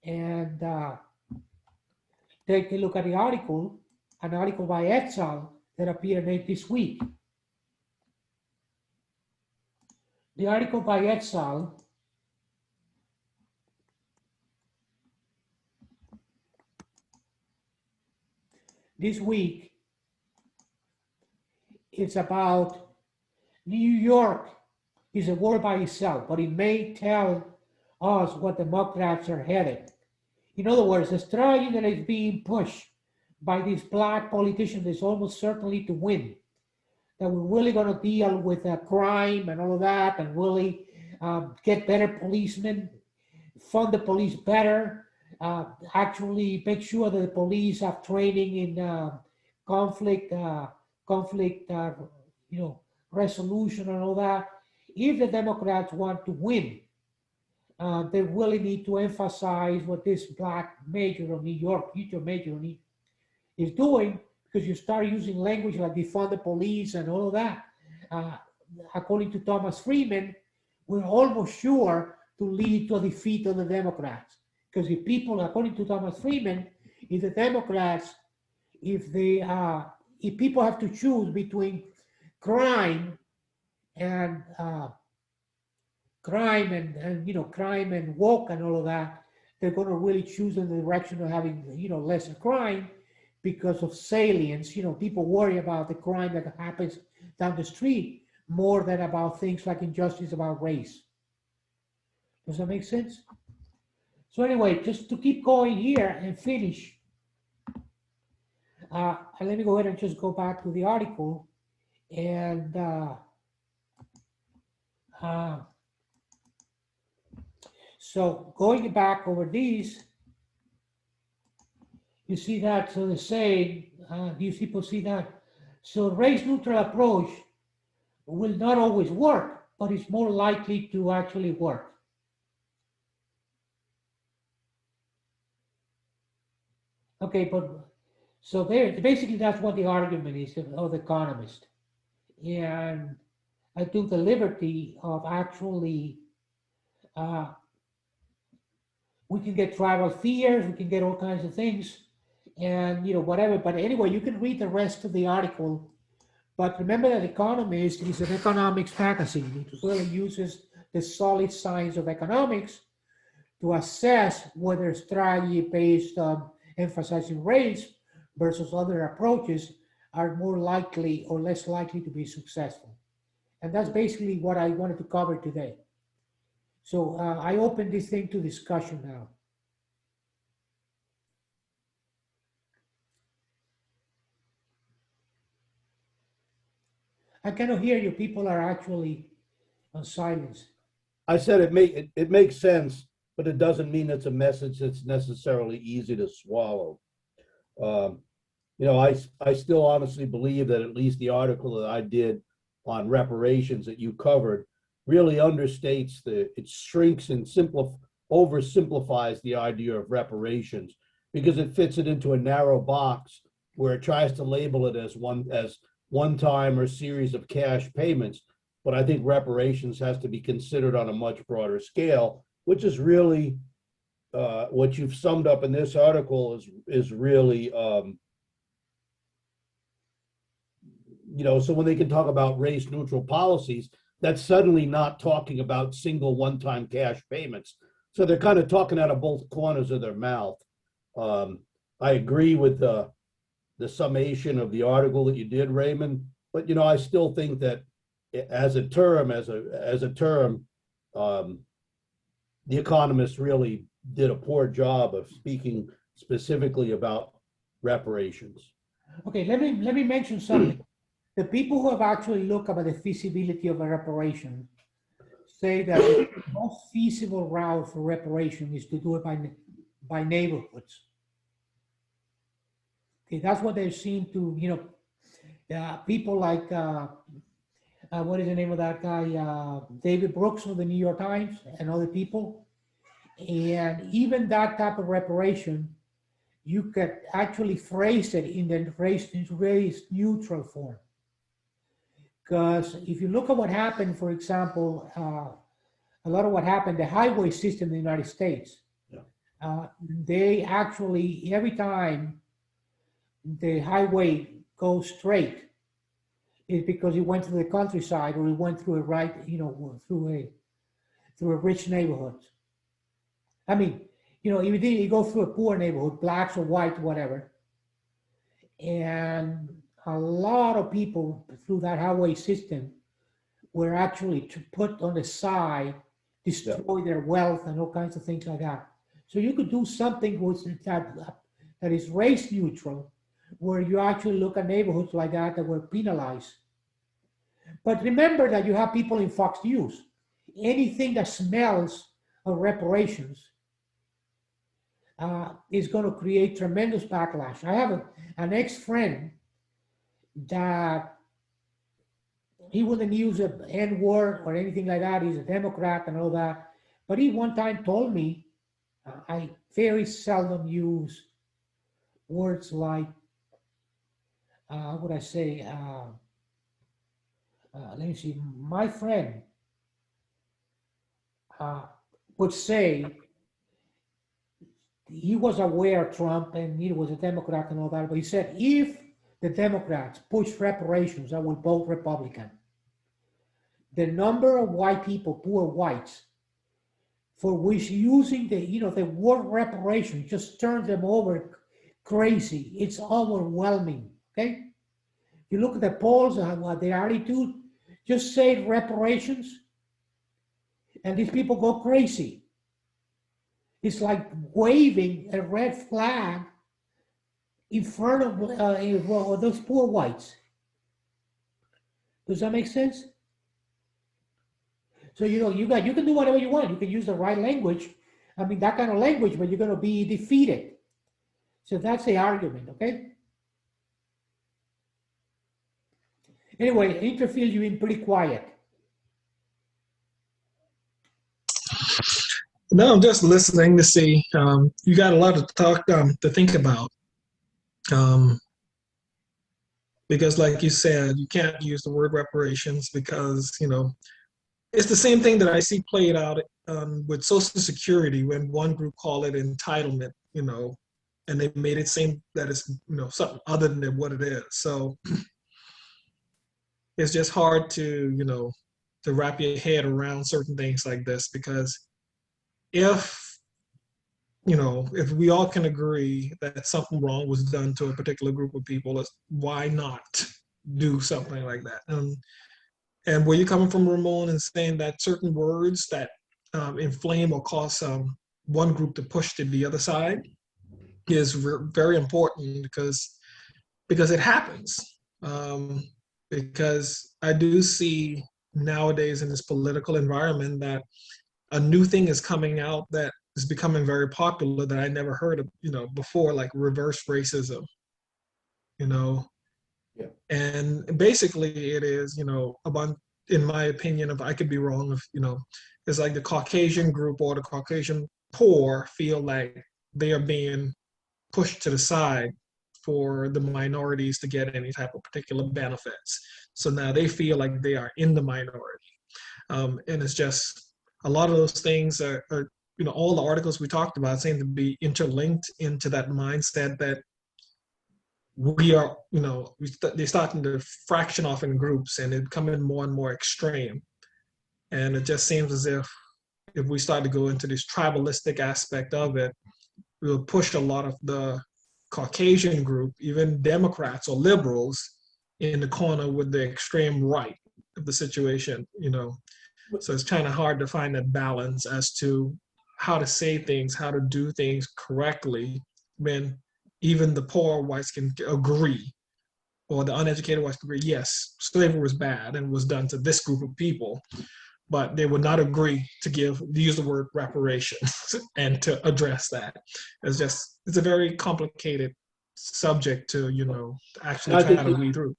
and take a look at the article, an article by Etzal that appeared this week. The article by Etzal this week, it's about New York is a word by itself, but it may tell us what Democrats are headed. In other words, the strategy that is being pushed by these black politicians is almost certainly to win. That we're really going to deal with crime and all of that, and really get better policemen, fund the police better, actually make sure that the police have training in conflict, resolution and all that. If the Democrats want to win, they really need to emphasize what this black major of New York, future major is doing, because you start using language like defund the police and all of that. According to Thomas Friedman, we're almost sure to lead to a defeat of the Democrats. Because if people, according to Thomas Friedman, if the Democrats, if people have to choose between crime and crime and woke and all of that, they're going to really choose in the direction of having lesser crime, because of salience. People worry about the crime that happens down the street more than about things like injustice about race. Does that make sense? So anyway, just to keep going here and finish, let me go ahead and just go back to the article. And so going back over these, you see that, so they say, you people see that. So race neutral approach will not always work, but it's more likely to actually work. Okay, but so there, basically that's what the argument is of the Economist. And I took the liberty of actually, we can get tribal fears, we can get all kinds of things, and whatever. But anyway, you can read the rest of the article. But remember that Economist is an economics magazine. It really uses the solid science of economics to assess whether a strategy based on emphasizing race versus other approaches are more likely or less likely to be successful. And that's basically what I wanted to cover today. So I open this thing to discussion now. I cannot hear you. People are actually on silence. I said it makes sense, but it doesn't mean it's a message that's necessarily easy to swallow. I still honestly believe that at least the article that I did on reparations that you covered really understates it shrinks and oversimplifies the idea of reparations because it fits it into a narrow box where it tries to label it as one time or series of cash payments. But I think reparations has to be considered on a much broader scale, which is really what you've summed up in this article is really, so when they can talk about race neutral policies, that's suddenly not talking about single one-time cash payments. So they're kind of talking out of both corners of their mouth. I agree with the summation of the article that you did, Raymond, but I still think that as a term, the Economist really did a poor job of speaking specifically about reparations. Okay, let me mention something. The people who have actually looked at the feasibility of a reparation say that the most feasible route for reparation is to do it by neighborhoods. Okay, that's what they seem to, people like, what is the name of that guy? David Brooks of the New York Times and other people. And even that type of reparation, you could actually phrase it in the race neutral form. Because if you look at what happened, for example, a lot of what happened, the highway system in the United States, they actually, every time the highway goes straight, is because it went through the countryside or it went through through a rich neighborhood. I mean, if you go through a poor neighborhood, blacks or white, whatever, and a lot of people through that highway system were actually to put on the side, destroy their wealth and all kinds of things like that. So you could do something with that is race neutral, where you actually look at neighborhoods like that were penalized. But remember that you have people in Fox News. Anything that smells of reparations is going to create tremendous backlash. I have an ex-friend that he wouldn't use an N-word or anything like that. He's a Democrat and all that. But he one time told me, I very seldom use words like, how would I say, let me see, my friend would say he was aware of Trump and he was a Democrat and all that, but he said if the Democrats push reparations, I will vote Republican. The number of white people, poor whites, for which using the word reparation just turns them over crazy. It's overwhelming. Okay, you look at the polls and what the attitude. Just say reparations, and these people go crazy. It's like waving a red flag in front of those poor whites. Does that make sense? So you can do whatever you want. You can use the right language. I mean that kind of language, but you're going to be defeated. So that's the argument, okay? Anyway, Interfield, you've been pretty quiet. No, I'm just listening to see. You got a lot to talk to think about. Because like you said, you can't use the word reparations because, it's the same thing that I see played out with Social Security when one group called it entitlement, and they made it seem that it's, something other than what it is. So it's just hard to wrap your head around certain things like this because if if we all can agree that something wrong was done to a particular group of people, why not do something like that? And where you're coming from, Ramon, and saying that certain words that inflame or cause one group to push to the other side is very important because it happens. Because I do see nowadays in this political environment that a new thing is coming out that is becoming very popular that I never heard of, before, like reverse racism, Yeah. And basically it is, about, in my opinion, if I could be wrong, it's like the Caucasian group or the Caucasian poor feel like they are being pushed to the side for the minorities to get any type of particular benefits. So now they feel like they are in the minority. And it's just a lot of those things are all the articles we talked about seem to be interlinked into that mindset that we are, they're starting to fraction off in groups and it becoming more and more extreme. And it just seems as if we start to go into this tribalistic aspect of it, we'll push a lot of the Caucasian group, even Democrats or liberals, in the corner with the extreme right of the situation, So it's kind of hard to find that balance as to how to say things, how to do things correctly when even the poor whites can agree, or the uneducated whites can agree, yes, slavery was bad and was done to this group of people, but they would not agree to use the word reparations and to address that. It's a very complicated subject to, actually try to weed through.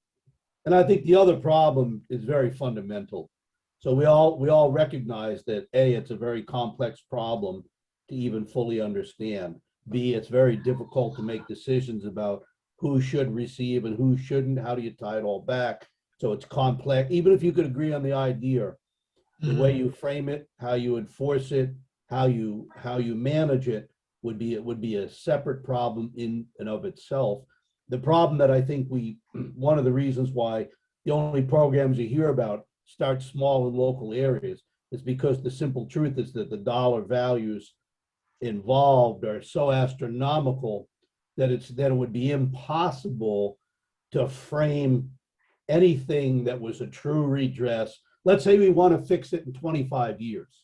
And I think the other problem is very fundamental. So we all recognize that A, it's a very complex problem to even fully understand. B, it's very difficult to make decisions about who should receive and who shouldn't. How do you tie it all back? So it's complex. Even if you could agree on the idea, the way you frame it, how you enforce it, how you manage it would be a separate problem in and of itself. The problem that I think one of the reasons why the only programs you hear about start small in local areas is because the simple truth is that the dollar values involved are so astronomical that it would be impossible to frame anything that was a true redress. Let's say we want to fix it in 25 years.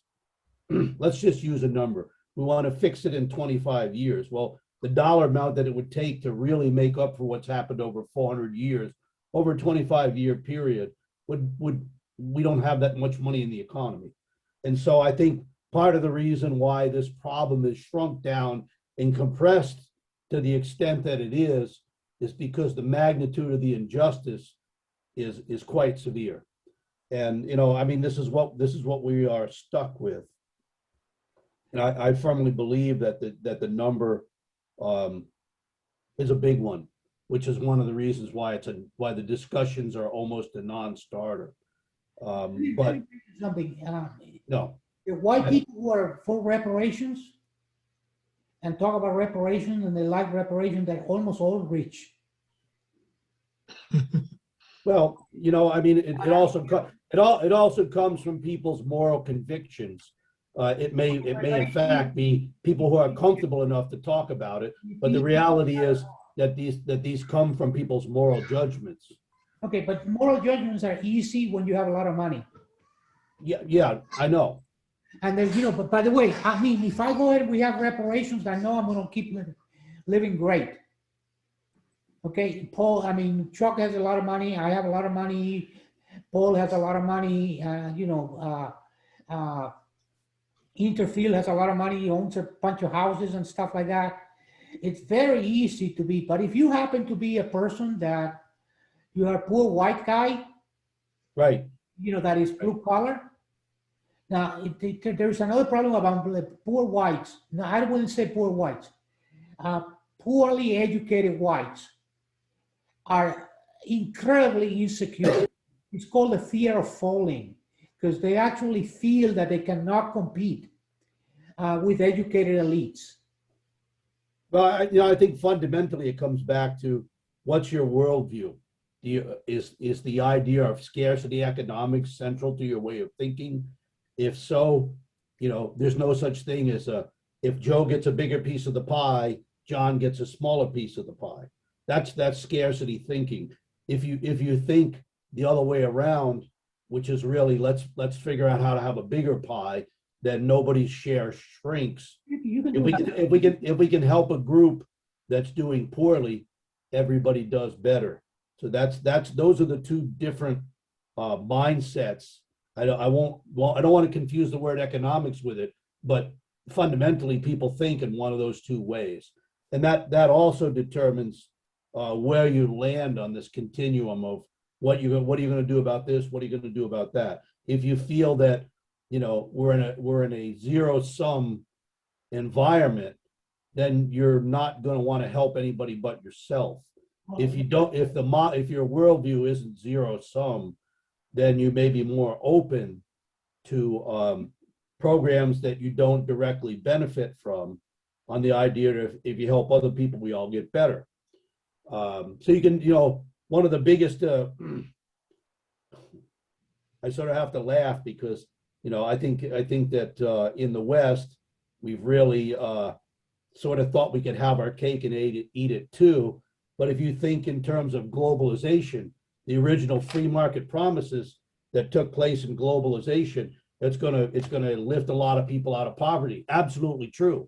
Let's just use a number. We want to fix it in 25 years. Well, the dollar amount that it would take to really make up for what's happened over 400 years, over a 25-year period, we don't have that much money in the economy. And so I think part of the reason why this problem is shrunk down and compressed to the extent that it is because the magnitude of the injustice is quite severe. And this is what we are stuck with. And I firmly believe that the number is a big one, which is one of the reasons why the discussions are almost a non-starter. But something. No. The white people who are for reparations and talk about reparations and they like reparations, they're almost all rich. Well, it also comes from people's moral convictions It may in fact be people who are comfortable enough to talk about it, but the reality is that these come from people's moral judgments. Okay, but moral judgments are easy when you have a lot of money. Yeah, I know. And then, but by the way, I mean, if I go ahead and we have reparations, I know I'm going to keep living great. Okay, Paul, I mean, Chuck has a lot of money. I have a lot of money. Paul has a lot of money. Interfield has a lot of money. He owns a bunch of houses and stuff like that. It's very easy to be, but if you happen to be a person that you are a poor white guy, Right. that is blue collar. Now, there's another problem about poor whites. No, I wouldn't say poor whites. Poorly educated whites are incredibly insecure. It's called the fear of falling because they actually feel that they cannot compete with educated elites. Well, I think fundamentally it comes back to what's your worldview? Is the idea of scarcity economics central to your way of thinking? If so, there's no such thing as if Joe gets a bigger piece of the pie, John gets a smaller piece of the pie. That's scarcity thinking. If you think the other way around, which is really let's figure out how to have a bigger pie, then nobody's share shrinks. You can If do we that. can if we can help a group that's doing poorly, everybody does better. So those are the two different mindsets. I don't want to confuse the word economics with it, but fundamentally people think in one of those two ways, and that also determines where you land on this continuum of what are you going to do about this, what are you going to do about that. If you feel that we're in a zero sum environment, then you're not going to want to help anybody but yourself. If you don't, if your worldview isn't zero sum, then you may be more open to programs that you don't directly benefit from, on the idea that if you help other people, we all get better. So you can, one of the biggest, I sort of have to laugh because, I think that in the West, we've really sort of thought we could have our cake and eat it too. But if you think in terms of globalization, the original free market promises that took place in globalization, it's gonna lift a lot of people out of poverty. Absolutely true.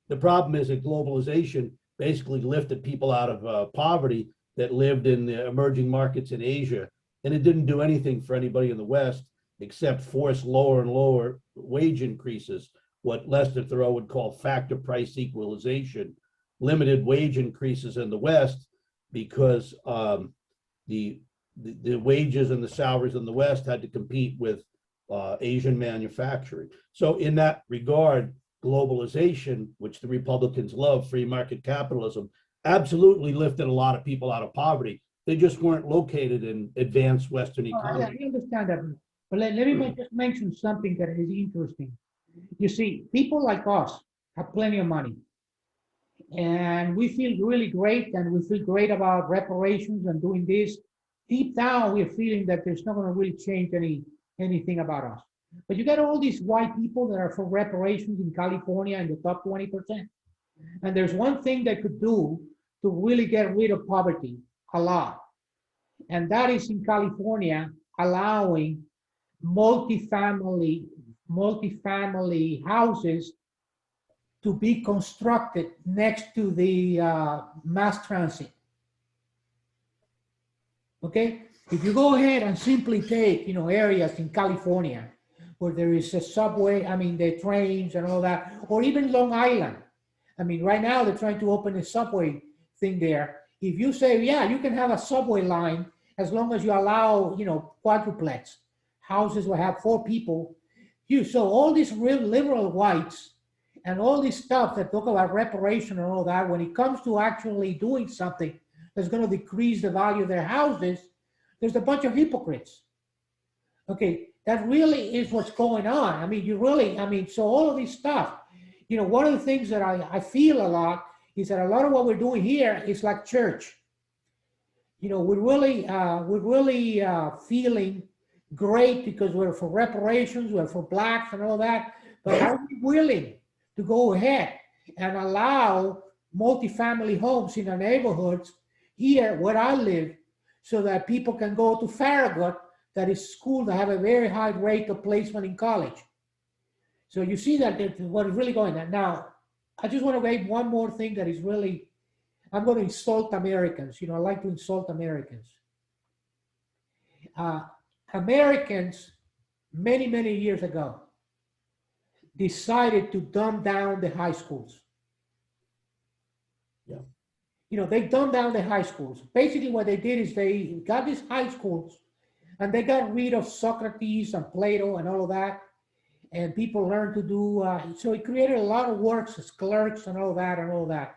The problem is that globalization basically lifted people out of poverty that lived in the emerging markets in Asia, and it didn't do anything for anybody in the West except force lower and lower wage increases, what Lester Thoreau would call factor price equalization, limited wage increases in the West because the wages and the salaries in the West had to compete with Asian manufacturing. So in that regard, globalization, which the Republicans love, free market capitalism, absolutely lifted a lot of people out of poverty. They just weren't located in advanced Western economies. I understand that, but let me just mention something that is interesting. You see, people like us have plenty of money, and we feel really great, and we feel great about reparations and doing this. Deep down, we're feeling that there's not going to really change anything about us. But you got all these white people that are for reparations in California in the top 20%. And there's one thing they could do to really get rid of poverty a lot. And that is in California, allowing multifamily houses to be constructed next to the mass transit. Okay, if you go ahead and simply take areas in California where there is a subway, I mean the trains and all that, or even Long Island. I mean, right now they're trying to open a subway thing there. If you say, yeah, you can have a subway line as long as you allow, quadruplex houses will have 4 people. So all these real liberal whites and all this stuff that talk about reparation and all that, when it comes to actually doing something that's going to decrease the value of their houses, there's a bunch of hypocrites. Okay, that really is what's going on. I mean, so all of this stuff, one of the things that I feel a lot is that a lot of what we're doing here is like church. We're really feeling great because we're for reparations, we're for blacks and all that. But are we willing to go ahead and allow multifamily homes in our neighborhoods here where I live so that people can go to Farragut, that is school that have a very high rate of placement in college? So you see that what is really going on. Now, I just want to make one more thing that is really, I'm going to insult Americans. I like to insult Americans. Americans, many, many years ago, decided to dumb down the high schools. Yeah. They dumbed down the high schools. Basically, what they did is they got these high schools and they got rid of Socrates and Plato and all of that. And people learned to do, so it created a lot of works as clerks and all that and all that.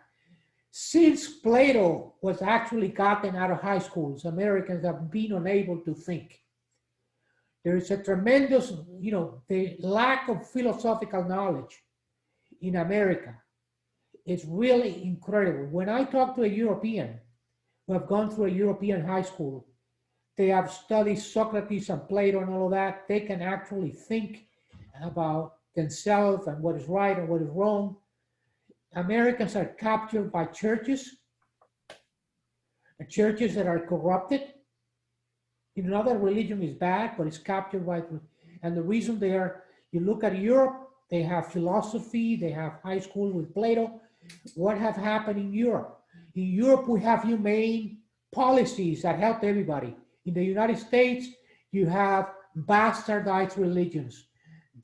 Since Plato was actually gotten out of high schools, Americans have been unable to think. There is a tremendous, the lack of philosophical knowledge in America is really incredible. When I talk to a European who have gone through a European high school, they have studied Socrates and Plato and all of that, they can actually think about themselves and what is right and what is wrong. Americans are captured by churches that are corrupted. Not that religion is bad, but it's captured by, and the reason they are, you look at Europe, they have philosophy, they have high school with Plato. What have happened in Europe? In Europe, we have humane policies that help everybody. In the United States, you have bastardized religions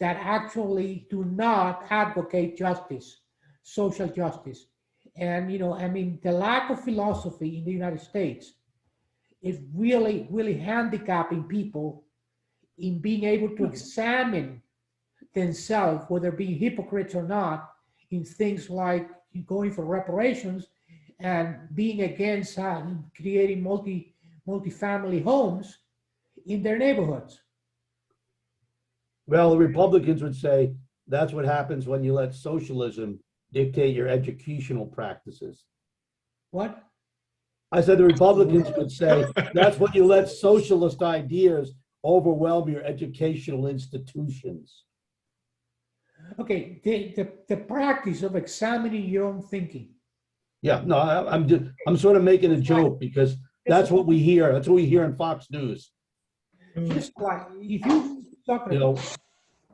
that actually do not advocate justice, social justice. And, the lack of philosophy in the United States is really, really handicapping people in being able to examine themselves, whether being hypocrites or not, in things like going for reparations and being against creating multi-family homes in their neighborhoods. Well, the Republicans would say that's what happens when you let socialism dictate your educational practices. What? I said the Republicans would say that's when you let socialist ideas overwhelm your educational institutions. Okay, the practice of examining your own thinking. Yeah, no, I'm sort of making a joke because that's what we hear. That's what we hear in Fox News. Just like if you talk You know,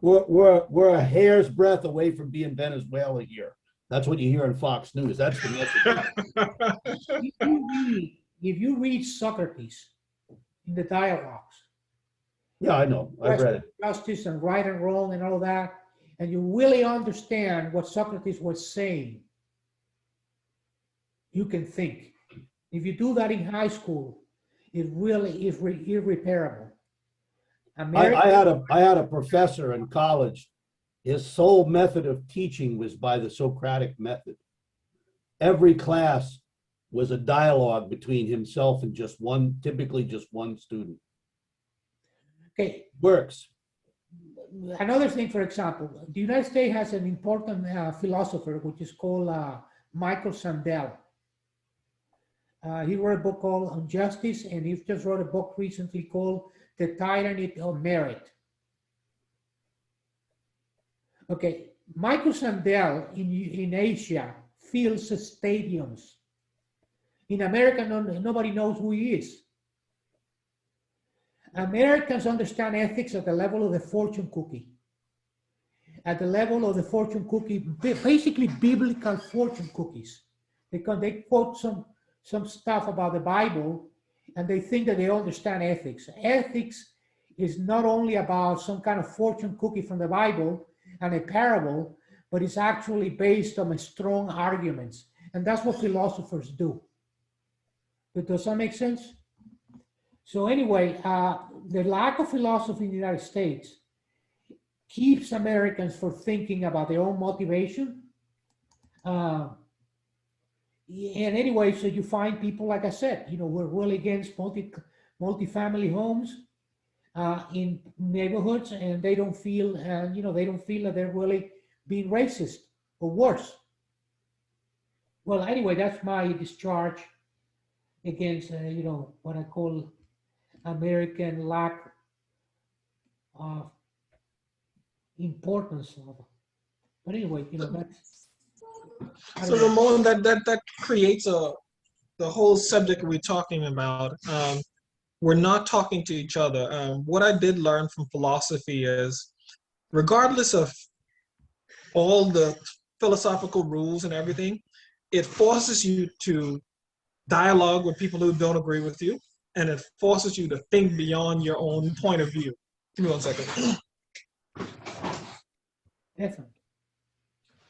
we're a hair's breadth away from being Venezuela here. That's what you hear in Fox News. That's the message. if you read Socrates in the dialogues, Yeah, I know. I've read it. Justice and right and wrong and all that, and you really understand what Socrates was saying, you can think. If you do that in high school, it really is irreparable. I had a professor in college. His sole method of teaching was by the Socratic method. Every class was a dialogue between himself and typically just one student. Okay. Works. Another thing, for example, the United States has an important philosopher which is called Michael Sandel. He wrote a book called On Justice, and he just wrote a book recently called The Tyranny of Merit. Okay, Michael Sandel in Asia fills stadiums. In America, nobody knows who he is. Americans understand ethics at the level of the fortune cookie. At the level of the fortune cookie, basically biblical fortune cookies. They quote some stuff about the Bible, and they think that they understand ethics. Ethics is not only about some kind of fortune cookie from the Bible and a parable, but it's actually based on strong arguments. And that's what philosophers do. But does that make sense? So anyway, the lack of philosophy in the United States keeps Americans from thinking about their own motivation. And anyway, so you find people, like I said, we're really against multi-family homes in neighborhoods, and they don't feel, they don't feel that they're really being racist or worse. Well, anyway, that's my discharge against, what I call American lack of importance of But anyway, that's. I So don't know. Ramon, that creates the whole subject we're talking about. We're not talking to each other. What I did learn from philosophy is, regardless of all the philosophical rules and everything, it forces you to dialogue with people who don't agree with you, and it forces you to think beyond your own point of view. Give me 1 second. Definitely.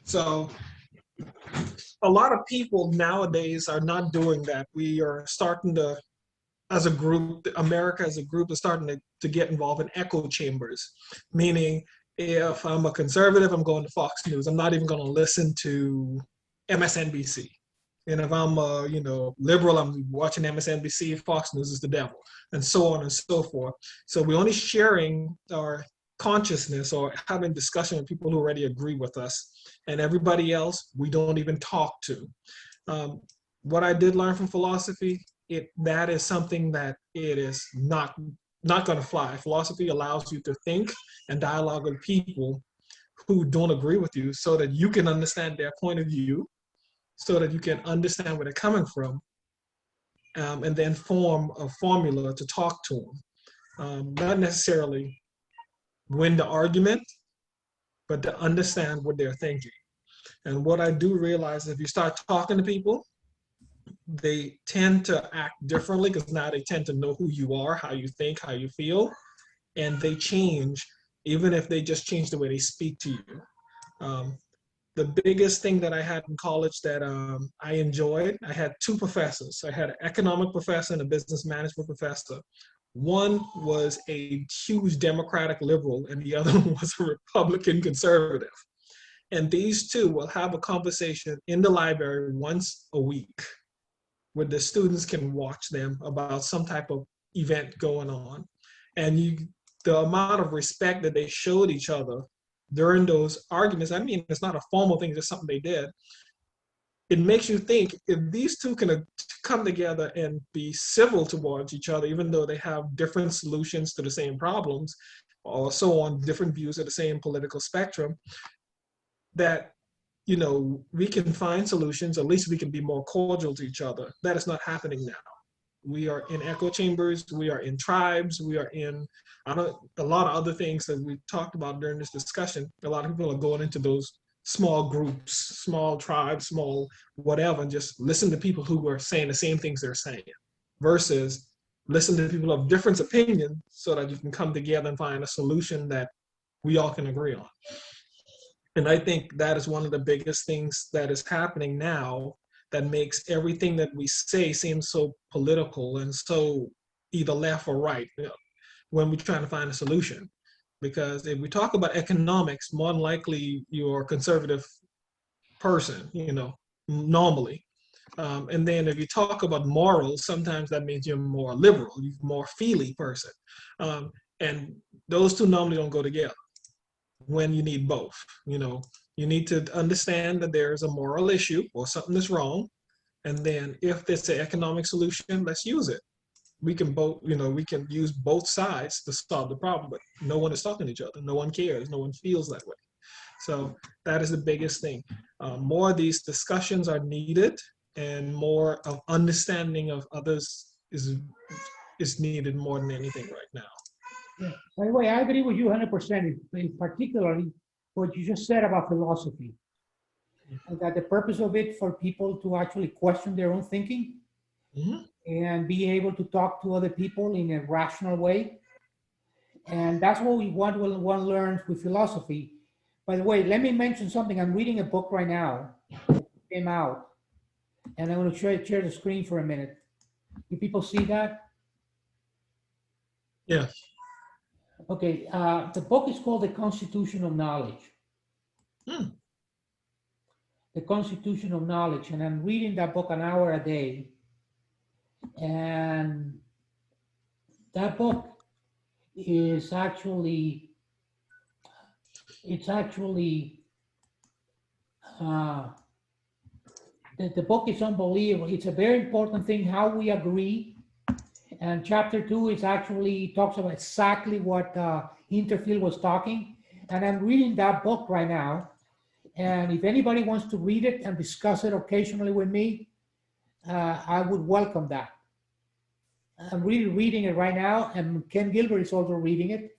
So a lot of people nowadays are not doing that. We are starting to, as a group, America as a group is starting to get involved in echo chambers, meaning if I'm a conservative, I'm going to Fox News. I'm not even going to listen to MSNBC. And if I'm a liberal, I'm watching MSNBC. Fox News is the devil, and so on and so forth. So we're only sharing our consciousness or having discussion with people who already agree with us, and everybody else we don't even talk to. What I did learn from philosophy, that is something that it is not going to fly. Philosophy allows you to think and dialogue with people who don't agree with you, so that you can understand their point of view, so that you can understand where they're coming from, and then form a formula to talk to them. Not necessarily win the argument, but to understand what they're thinking. And what I do realize is if you start talking to people, they tend to act differently because now they tend to know who you are, how you think, how you feel, and they change, even if they just change the way they speak to you. The biggest thing that I had in college that I enjoyed, I had two professors. I had an economic professor and a business management professor. One was a huge Democratic liberal, and the other one was a Republican conservative. And these two will have a conversation in the library once a week where the students can watch them about some type of event going on. And the amount of respect that they showed each other during those arguments, I mean, it's not a formal thing, just something they did. It makes you think, if these two can come together and be civil towards each other, even though they have different solutions to the same problems, or so on, different views of the same political spectrum, that we can find solutions. At least we can be more cordial to each other. That is not happening now. We are in echo chambers. We are in tribes. We are in a lot of other things that we talked about during this discussion. A lot of people are going into those small groups, small tribes, small whatever, and just listen to people who are saying the same things they're saying, versus listen to people of different opinions so that you can come together and find a solution that we all can agree on. And I think that is one of the biggest things that is happening now, that makes everything that we say seem so political and so either left or right, when we're trying to find a solution. Because if we talk about economics, more than likely you're a conservative person, normally. And then if you talk about morals, sometimes that means you're more liberal, you're more feely person. And those two normally don't go together when you need both. You need to understand that there is a moral issue or something that's wrong. And then if there's an economic solution, let's use it. We can we can use both sides to solve the problem, but no one is talking to each other. No one cares. No one feels that way. So that is the biggest thing. More of these discussions are needed, and more of understanding of others is needed more than anything right now. Yeah. By the way, I agree with you 100%, particularly what you just said about philosophy, and that the purpose of it for people to actually question their own thinking Mhm. and be able to talk to other people in a rational way. And that's what we want one learns with philosophy. By the way, let me mention something. I'm reading a book right now that came out, and I'm going to share the screen for a minute. Do people see that? Yeah. Okay, the book is called The Constitution of Knowledge. Hmm. The Constitution of Knowledge, and I'm reading that book an hour a day. And that book is actually, uh, the book is unbelievable. It's a very important thing how we agree. And chapter 2 is actually talks about exactly what Interfield was talking. And I'm reading that book right now. And if anybody wants to read it and discuss it occasionally with me, I would welcome that. I'm really reading it right now, and Ken Gilbert is also reading it.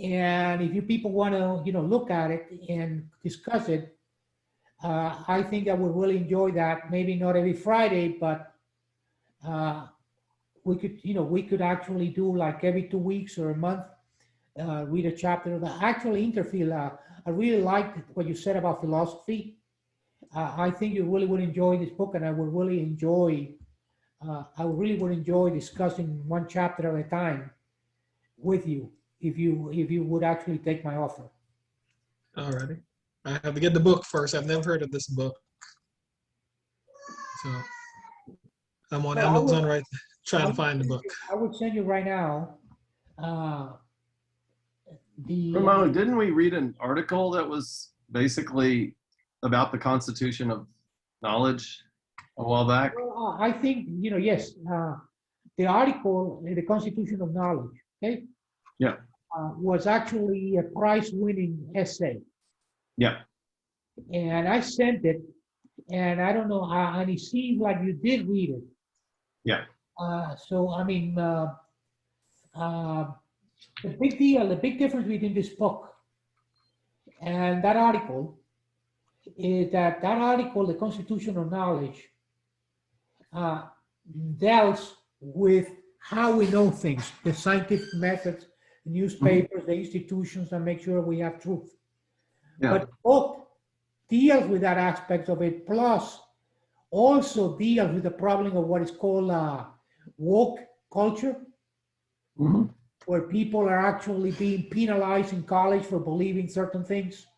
And if you people want to, look at it and discuss it, I think I would really enjoy that. Maybe not every Friday, but we could actually do like every 2 weeks or a month, read a chapter of that. Actually, Interfield, I really liked what you said about philosophy. I think you really would enjoy this book, and I really would enjoy discussing one chapter at a time with you if you would actually take my offer. Alrighty. I have to get the book first. I've never heard of this book. So I'm on Well, Amazon right trying to find the book. I would send you right now Ramon, didn't we read an article that was basically about the Constitution of Knowledge a while back? Well, I think, yes, the article, The Constitution of Knowledge, okay? Yeah. Was actually a prize-winning essay. Yeah. And I sent it, and I don't know, and it seemed like you did read it. Yeah. So, I mean, the big difference between this book and that article is that article, The Constitution of Knowledge, deals with how we know things, the scientific methods, the newspapers, the institutions that make sure we have truth. Yeah. But the book deals with that aspect of it, plus also deals with the problem of what is called woke culture, Mhm. where people are actually being penalized in college for believing certain things.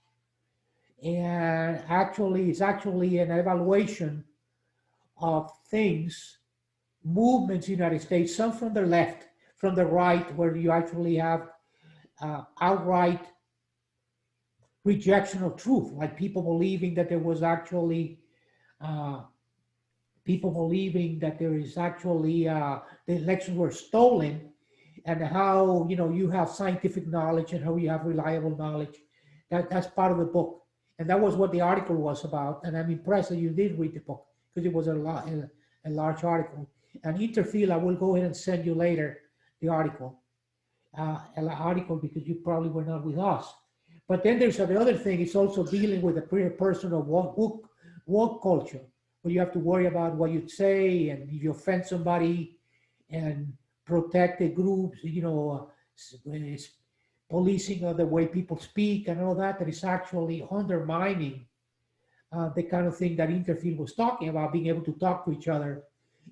And it's actually an evaluation of things, movements in the United States, some from the left, from the right, where you actually have outright rejection of truth, like people believing that there was actually the elections were stolen, and how you have scientific knowledge and how you have reliable knowledge. That's part of the book, and that was what the article was about. And I'm impressed that you did read the book, because it was a large article. And Interfield, I will go ahead and send you later the article, because you probably were not with us. But then there's the other thing. It's also dealing with the person of woke culture, where you have to worry about what you say, and if you offend somebody, and protect the groups, policing of the way people speak and all that is actually undermining the kind of thing that Interfield was talking about, being able to talk to each other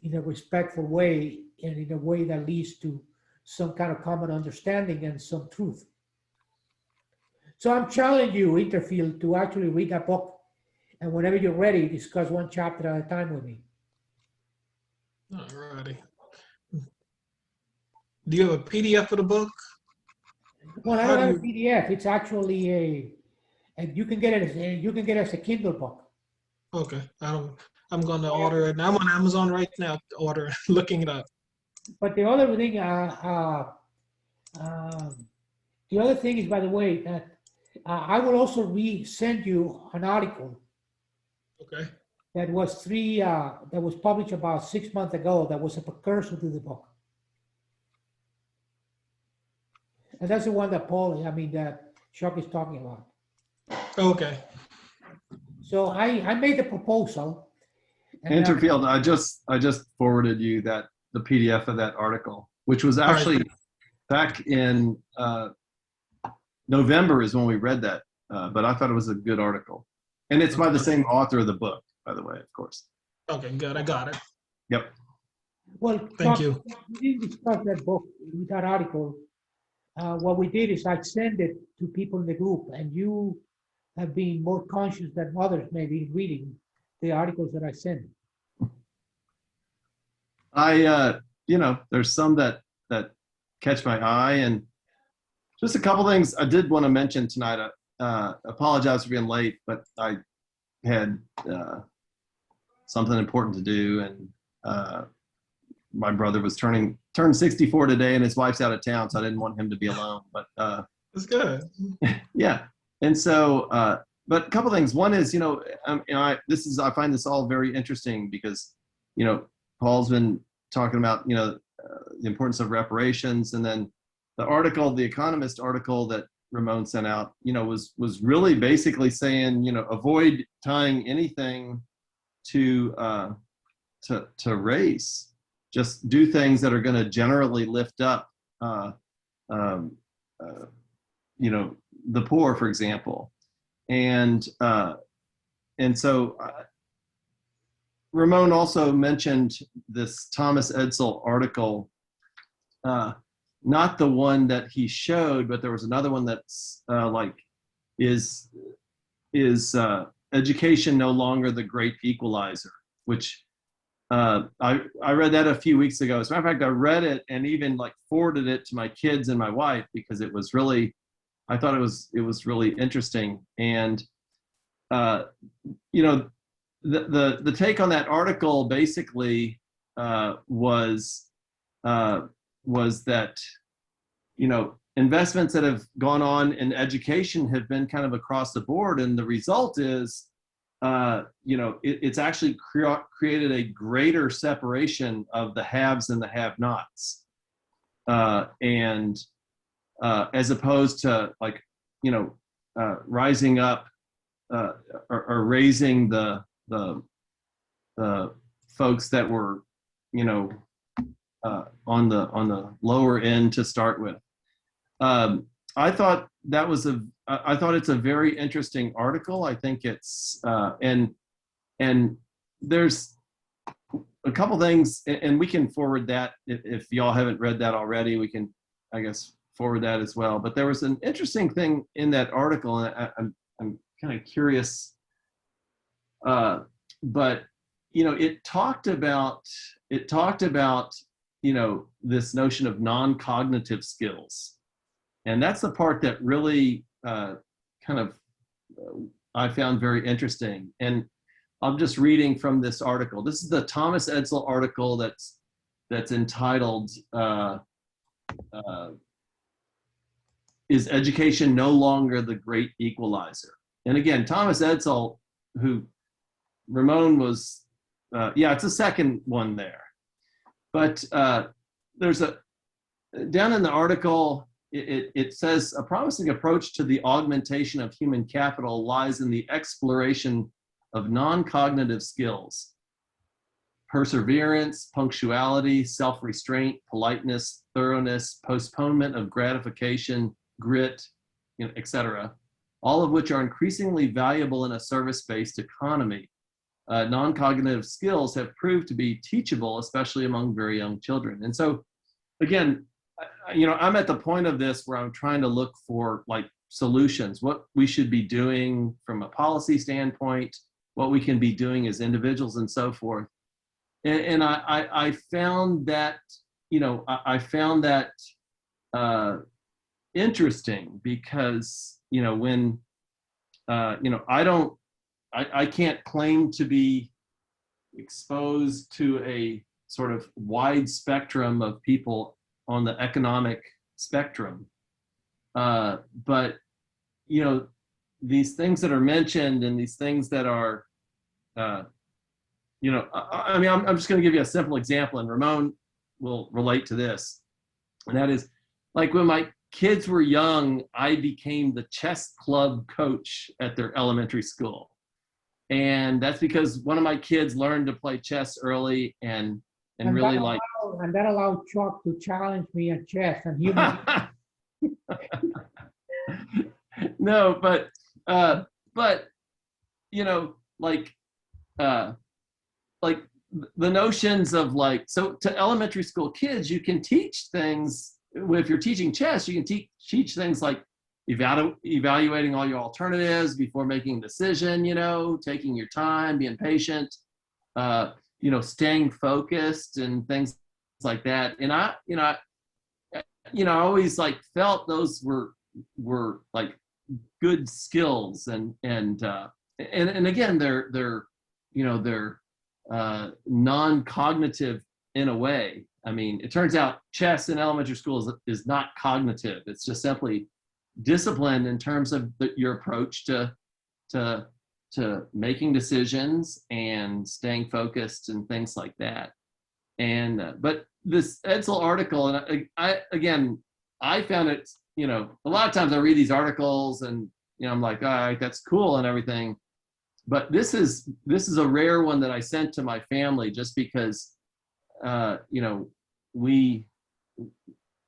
in a respectful way, and in a way that leads to some kind of common understanding and some truth. So I'm challenging you, Interfield, to actually read that book, and whenever you're ready, discuss one chapter at a time with me. Alrighty. Do you have a PDF of the book? Well, I How don't do have a PDF. It's actually and you can get it as a Kindle book. Okay, I'm going to order it. I'm on Amazon right now, looking it up. But the other thing, is, by the way, that I will also send you an article Okay. that was published about 6 months ago. That was a precursor to the book, and that's the one that that Chuck is talking about. Okay. So I made the proposal. And, Interfield, I just forwarded you the PDF of that article, which was actually back in November is when we read that, but I thought it was a good article. And it's by the same author of the book, by the way, of course. Okay, good. I got it. Yep. Well, Thank Chuck, you. We didn't discuss that book, that article. What we did is I sent it to people in the group, and you have been more conscious than others maybe reading the articles that I sent. There's some that catch my eye, and just a couple things I did want to mention tonight. Apologize for being late, but I had something important to do, and my brother was turned 64 today, and his wife's out of town, so I didn't want him to be alone. But That's good. yeah, and so but a couple things. One is, I find this all very interesting because, Paul's been talking about, the importance of reparations, and then the article, the Economist article that Ramon sent out, was really basically saying, avoid tying anything to race. Just do things that are going to generally lift up, the poor, for example. And so Ramon also mentioned this Thomas Edsall article, not the one that he showed, but there was another one that's is education no longer the great equalizer, which I read that a few weeks ago. As a matter of fact, I read it and even forwarded it to my kids and my wife because it was really, I thought it was really interesting. And the take on that article basically was that investments that have gone on in education have been kind of across the board, and the result is it's actually created a greater separation of the haves and the have-nots, and as opposed to rising up or raising the folks that were on the lower end to start with. I thought it's a very interesting article. I think it's and there's a couple things, and we can forward that if y'all haven't read that already. We can, I guess, forward that as well. But there was an interesting thing in that article, and I'm kind of curious. But it talked about this notion of non-cognitive skills. And that's the part that really I found very interesting. And I'm just reading from this article. This is the Thomas Edsall article that's entitled, Is Education No Longer the Great Equalizer? And again, Thomas Edsall, who Ramon was, it's the second one there. But there's down in the article, it says, a promising approach to the augmentation of human capital lies in the exploration of non-cognitive skills: perseverance, punctuality, self-restraint, politeness, thoroughness, postponement of gratification, grit, etc., all of which are increasingly valuable in a service-based economy. Non-cognitive skills have proved to be teachable, especially among very young children. And so, again, I'm at the point of this where I'm trying to look for solutions, what we should be doing from a policy standpoint, what we can be doing as individuals, and so forth. And I found that, interesting because, when, I can't claim to be exposed to a sort of wide spectrum of people on the economic spectrum. But, these things that are mentioned and these things that are, I'm just going to give you a simple example, and Ramon will relate to this. And that is, when my kids were young, I became the chess club coach at their elementary school. And that's because one of my kids learned to play chess early and really and that allowed Chuck to challenge me at chess, and he no, but the notions of so to elementary school kids, you can teach things. If you're teaching chess, you can teach things like evaluating all your alternatives before making a decision, taking your time, being patient, staying focused and things like that. And I always felt those were good skills, and again, they're non-cognitive in a way. I mean, it turns out chess in elementary school is not cognitive. It's just simply discipline in terms of your approach to to making decisions and staying focused and things like that. And but this Edsel article, and I found it, you know, a lot of times I read these articles and, you know, I'm like, all right, that's cool and everything. But this is a rare one that I sent to my family just because, you know, we,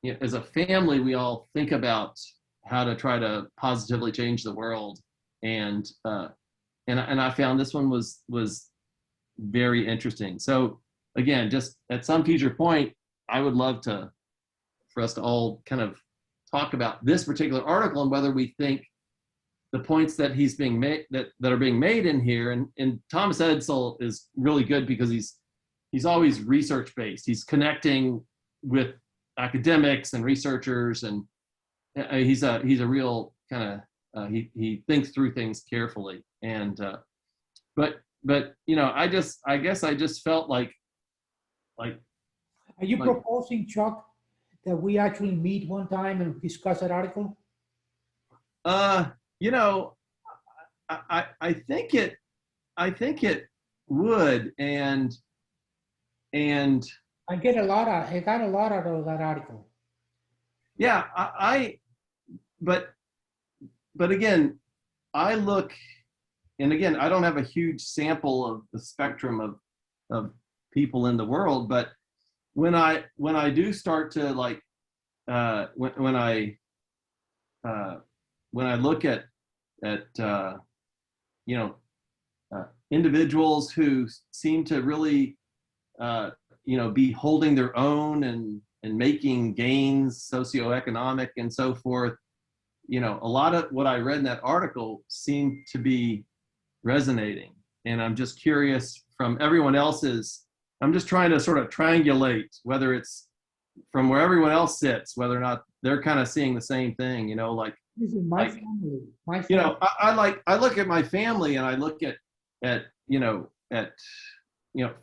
you know, as a family, we all think about how to try to positively change the world. And I found this one was very interesting. So again, just at some future point, I would love for us to all kind of talk about this particular article and whether we think the points that he's being made that are being made in here. And Thomas Edsel is really good because he's always research based. He's connecting with academics and researchers, and he's a real kind of he thinks through things carefully. And but you know, I guess I just felt like Are you proposing, Chuck, that we actually meet one time and discuss that article? You know, I think it would, and I got a lot out of that article. yeah, but again, I look, and again, I don't have a huge sample of the spectrum of people in the world, but when I do start to like, when I look at you know, individuals who seem to really you know, be holding their own and making gains, socioeconomic and so forth, you know, a lot of what I read in that article seemed to be resonating. And I'm just curious from everyone else's, I'm just trying to sort of triangulate whether it's from where everyone else sits, whether or not they're kind of seeing the same thing, you know, like, This is my family. My family. you know, I look at my family and I look at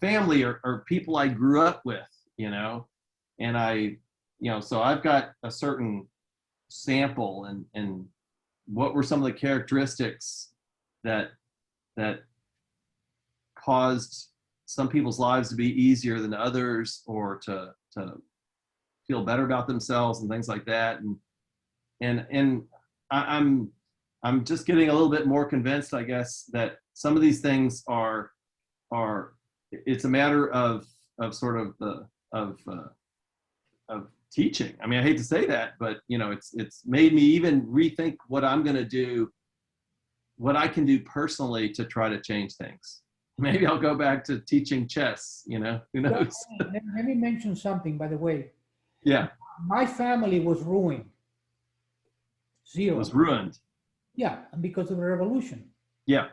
family or people I grew up with, you know, and you know, so I've got a certain sample and what were some of the characteristics that caused some people's lives to be easier than others, or to feel better about themselves and things like that. And I'm just getting a little bit more convinced, I guess, that some of these things are it's a matter of sort of teaching. I mean, I hate to say that, but you know, it's made me even rethink what I'm going to do, what I can do personally to try to change things. Maybe I'll go back to teaching chess, you know, who knows? Let me mention something, by the way. Yeah. My family was ruined. Zero. It was ruined. Yeah, and because of the revolution. Yeah.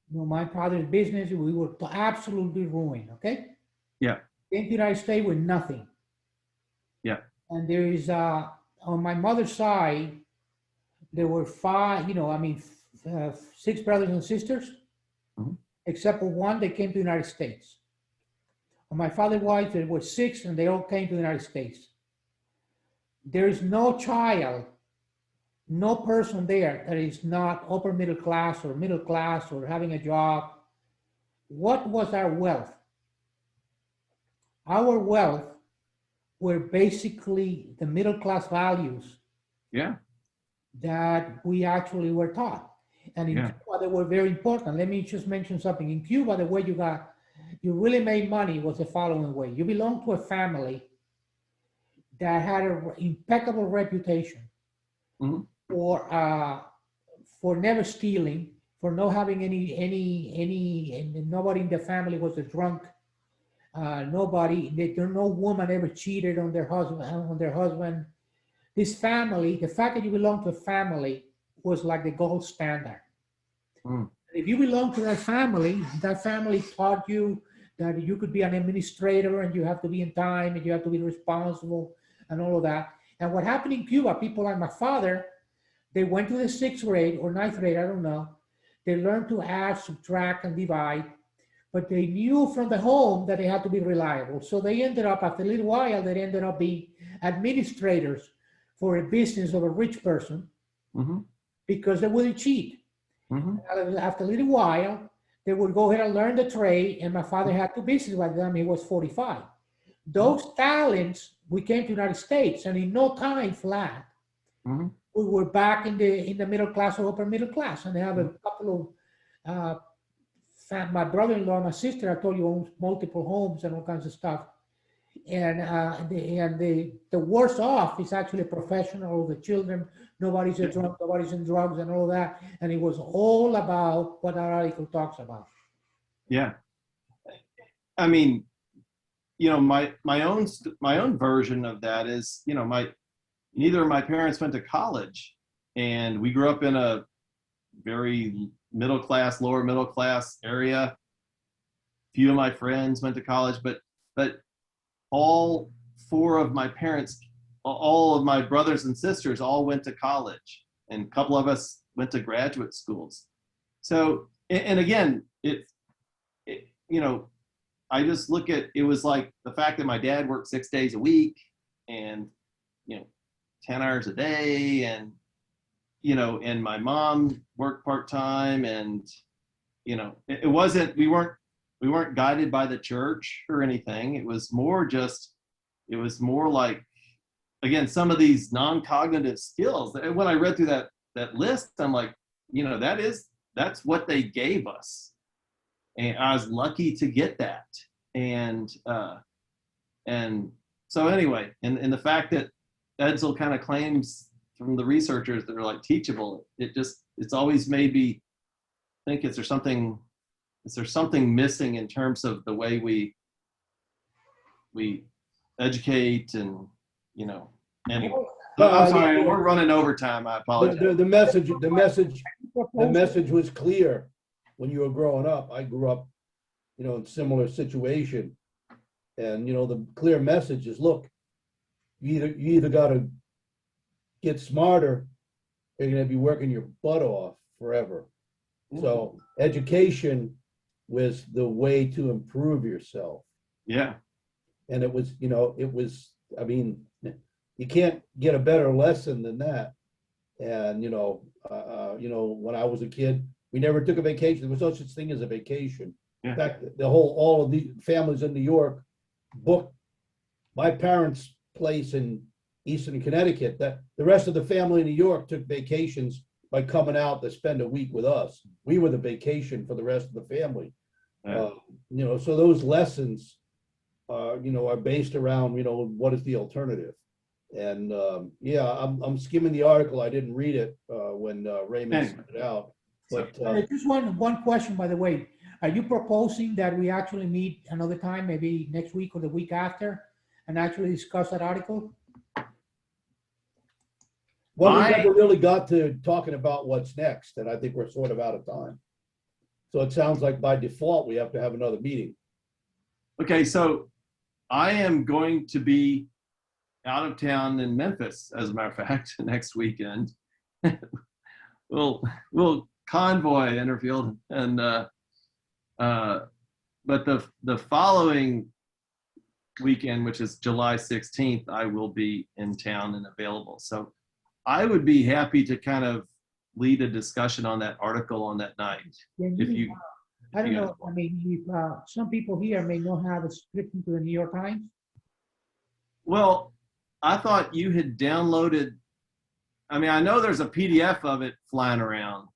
You know, my father's business, we were absolutely ruined, okay? Yeah. Came to the United States with nothing. Yeah. And there is, on my mother's side, there were 6 brothers and sisters, mm-hmm. except for one, they came to the United States. On my father's wife, there were 6, and they all came to the United States. There is no child, no person there that is not upper middle class or having a job. What was our wealth? Our wealth were basically the middle class values. Yeah. That we actually were taught. And in Cuba, they were very important. Let me just mention something. In Cuba, the way you really made money was the following way. You belonged to a family that had an impeccable reputation mm-hmm. for never stealing, for not having and nobody in the family was a drunk. No woman ever cheated on their husband. This family, the fact that you belong to a family was like the gold standard. Mm. If you belong to that family taught you that you could be an administrator and you have to be in time and you have to be responsible and all of that. And what happened in Cuba, people like my father, they went to the 6th grade or 9th grade, I don't know. They learned to add, subtract, and divide, but they knew from the home that they had to be reliable. So they ended up, after a little while, they ended up being administrators for a business of a rich person, mm-hmm. because they wouldn't cheat. Mhm. After a little while, they would go ahead and learn the trade, and my father had two businesses by the time he was 45. Those talents, we came to the United States, and in no time flat, Mhm. we were back in the middle class or upper middle class, and they have a couple of my brother-in-law, my sister, I told you, owns multiple homes and all kinds of stuff. And the worst off is actually professional, the children, nobody's a drunk, nobody's in drugs and all that. And it was all about what our article talks about. Yeah. I mean, my own version of that is, neither of my parents went to college, and we grew up in a very middle class, lower middle class area. Few of my friends went to college, but all four of my parents, all of my brothers and sisters all went to college, and a couple of us went to graduate schools. So, and again, I just look at it was like the fact that my dad worked 6 days a week and, 10 hours a day, and, and my mom worked part-time, and, it wasn't, we weren't guided by the church or anything. It was more like, again, some of these non-cognitive skills. And when I read through that list, I'm like, that's what they gave us. And I was lucky to get that. And so anyway, and the fact that Edsel kind of claims from the researchers that are like teachable, it's always made me think, is there something missing in terms of the way we educate, and anyway. I'm sorry, we're running overtime. I apologize. The message was clear when you were growing up. I grew up, in a similar situation. And, the clear message is, look, you either got to get smarter, or you're going to be working your butt off forever. So education was the way to improve yourself. Yeah. And it was, I mean, you can't get a better lesson than that. And, when I was a kid, we never took a vacation. There was no such thing as a vacation. Yeah. In fact, all of the families in New York booked my parents' place in Eastern Connecticut. That the rest of the family in New York took vacations by coming out to spend a week with us. We were the vacation for the rest of the family. Yeah. So those lessons, are based around, what is the alternative? And I'm skimming the article. I didn't read it when Raymond sent it out. But Just one question, by the way. Are you proposing that we actually meet another time, maybe next week or the week after, and actually discuss that article? Well, we never really got to talking about what's next, and I think we're sort of out of time. So it sounds like by default, we have to have another meeting. Okay, so I am going to be out of town in Memphis, as a matter of fact, next weekend. we'll convoy Interfield, and but the following weekend, which is July 16th, I will be in town and available. So I would be happy to kind of lead a discussion on that article on that night. I don't know. I mean, some people here may not have a subscription to the New York Times. Well, I thought you had downloaded. I mean, I know there's a PDF of it flying around.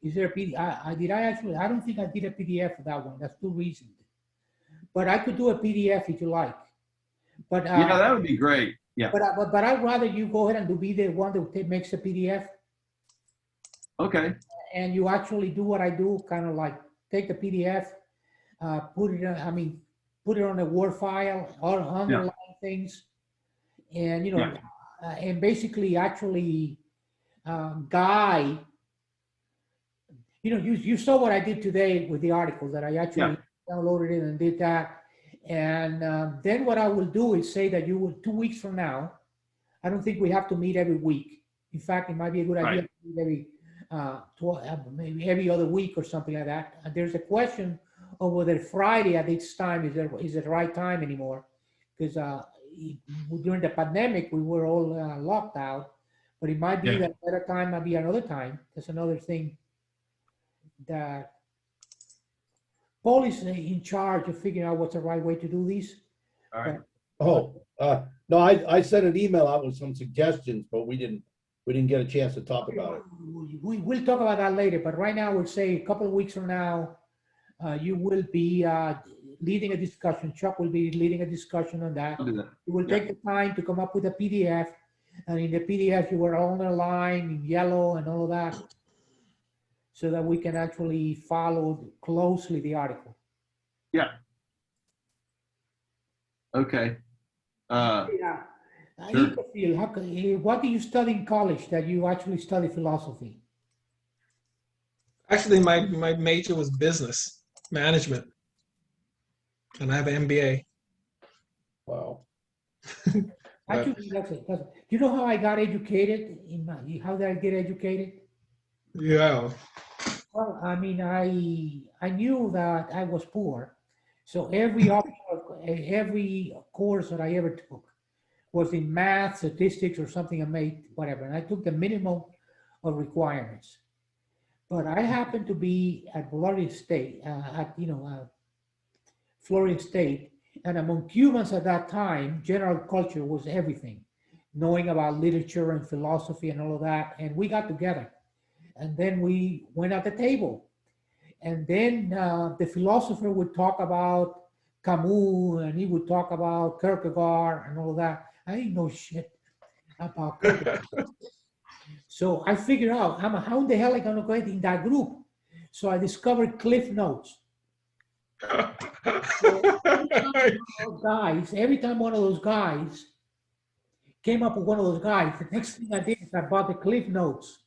Is there a PDF? I don't think I did a PDF for that one. That's too recent. But I could do a PDF if you like. But yeah, that would be great. Yeah. But I'd rather you go ahead and be the one that makes the PDF. Okay. And you actually do what I do, kind of like take the PDF, put it on a Word file, or underline things, and and basically actually guide. You saw what I did today with the article that I actually downloaded it and did that. And then what I will do is say that 2 weeks from now, I don't think we have to meet every week. In fact, it might be a good idea to meet maybe every other week or something like that. And there's a question of whether Friday at this time is the right time anymore, because during the pandemic we were all locked out. But it might be that better time might be another time. That's another thing that Paul is in charge of figuring out what's the right way to do these. All right. Oh, no, I sent an email out with some suggestions, but we didn't get a chance to talk about it. We'll talk about that later, but right now we'll say a couple of weeks from now, you will be leading a discussion. Chuck will be leading a discussion on that. I'll do that. You will Yeah. take the time to come up with a PDF, and in the PDF you will underline in yellow and all of that, so that we can actually follow closely the article. Yeah. Okay. Yeah. Sure. What do you study in college that you actually study philosophy? Actually, my major was business management, and I have an MBA. Wow. Actually, you know how I got educated? How did I get educated? Yeah. Well, I mean, I knew that I was poor, so every course that I ever took was in math, statistics, or something I made, whatever. And I took the minimum of requirements. But I happened to be at Florida State, Florida State, and among Cubans at that time, general culture was everything, knowing about literature and philosophy and all of that. And we got together, and then we went at the table. And then the philosopher would talk about Camus, and he would talk about Kierkegaard and all of that. I didn't know shit about Kierkegaard. So I figured out, how in the hell am I going to get in that group? So I discovered Cliff Notes. Every time one of those guys came up with one of those guys, the next thing I did is I bought the Cliff Notes.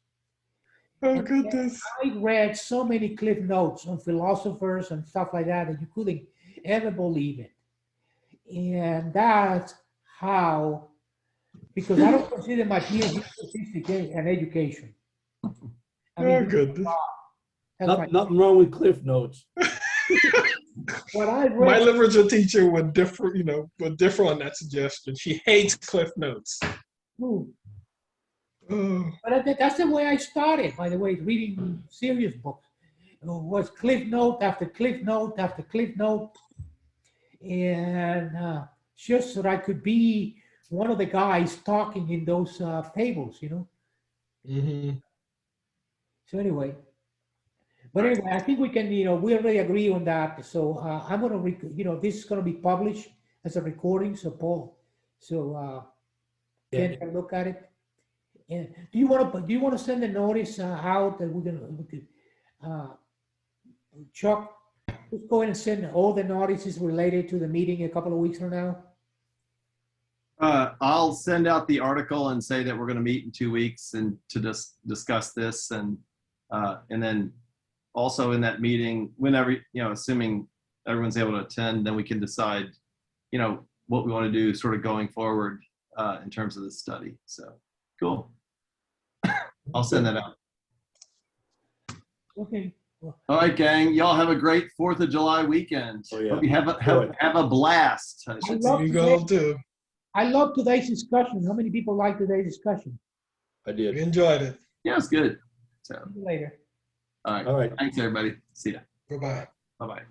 Oh, goodness. I read so many Cliff Notes on philosophers and stuff like that you couldn't ever believe it. And that's how, because I don't consider my PhD an education. I mean, Oh, goodness. Nothing wrong with Cliff Notes. what I My read, literature teacher would differ, would differ on that suggestion. She hates Cliff Notes. Ooh, Oh, but that's the way I started, by the way, reading serious books. It was Cliff Note after Cliff Note after Cliff Note. And just so that I could be one of the guys talking in those tables, mhm. So anyway, I think we can, we already agree on that. So I'm going to, this is going to be published as a recording. So Paul, Ken can look at it. And do you want to send a notice out that we could, Chuck, just go ahead and send all the notices related to the meeting a couple of weeks from now. I'll send out the article and say that we're going to meet in 2 weeks and to just discuss this, and then also in that meeting, whenever, assuming everyone's able to attend, then we can decide, what we want to do sort of going forward in terms of this study. So cool. I'll send that out. Okay. All right, gang. Y'all have a great 4th of July weekend. Oh, yeah. Hope you have a blast. I should say. You go too. I love today's discussion. How many people like today's discussion? I We did. enjoyed it. Yeah, it's good. So, See you later. all right. All right. Thanks, everybody. See ya. Bye-bye. Bye-bye.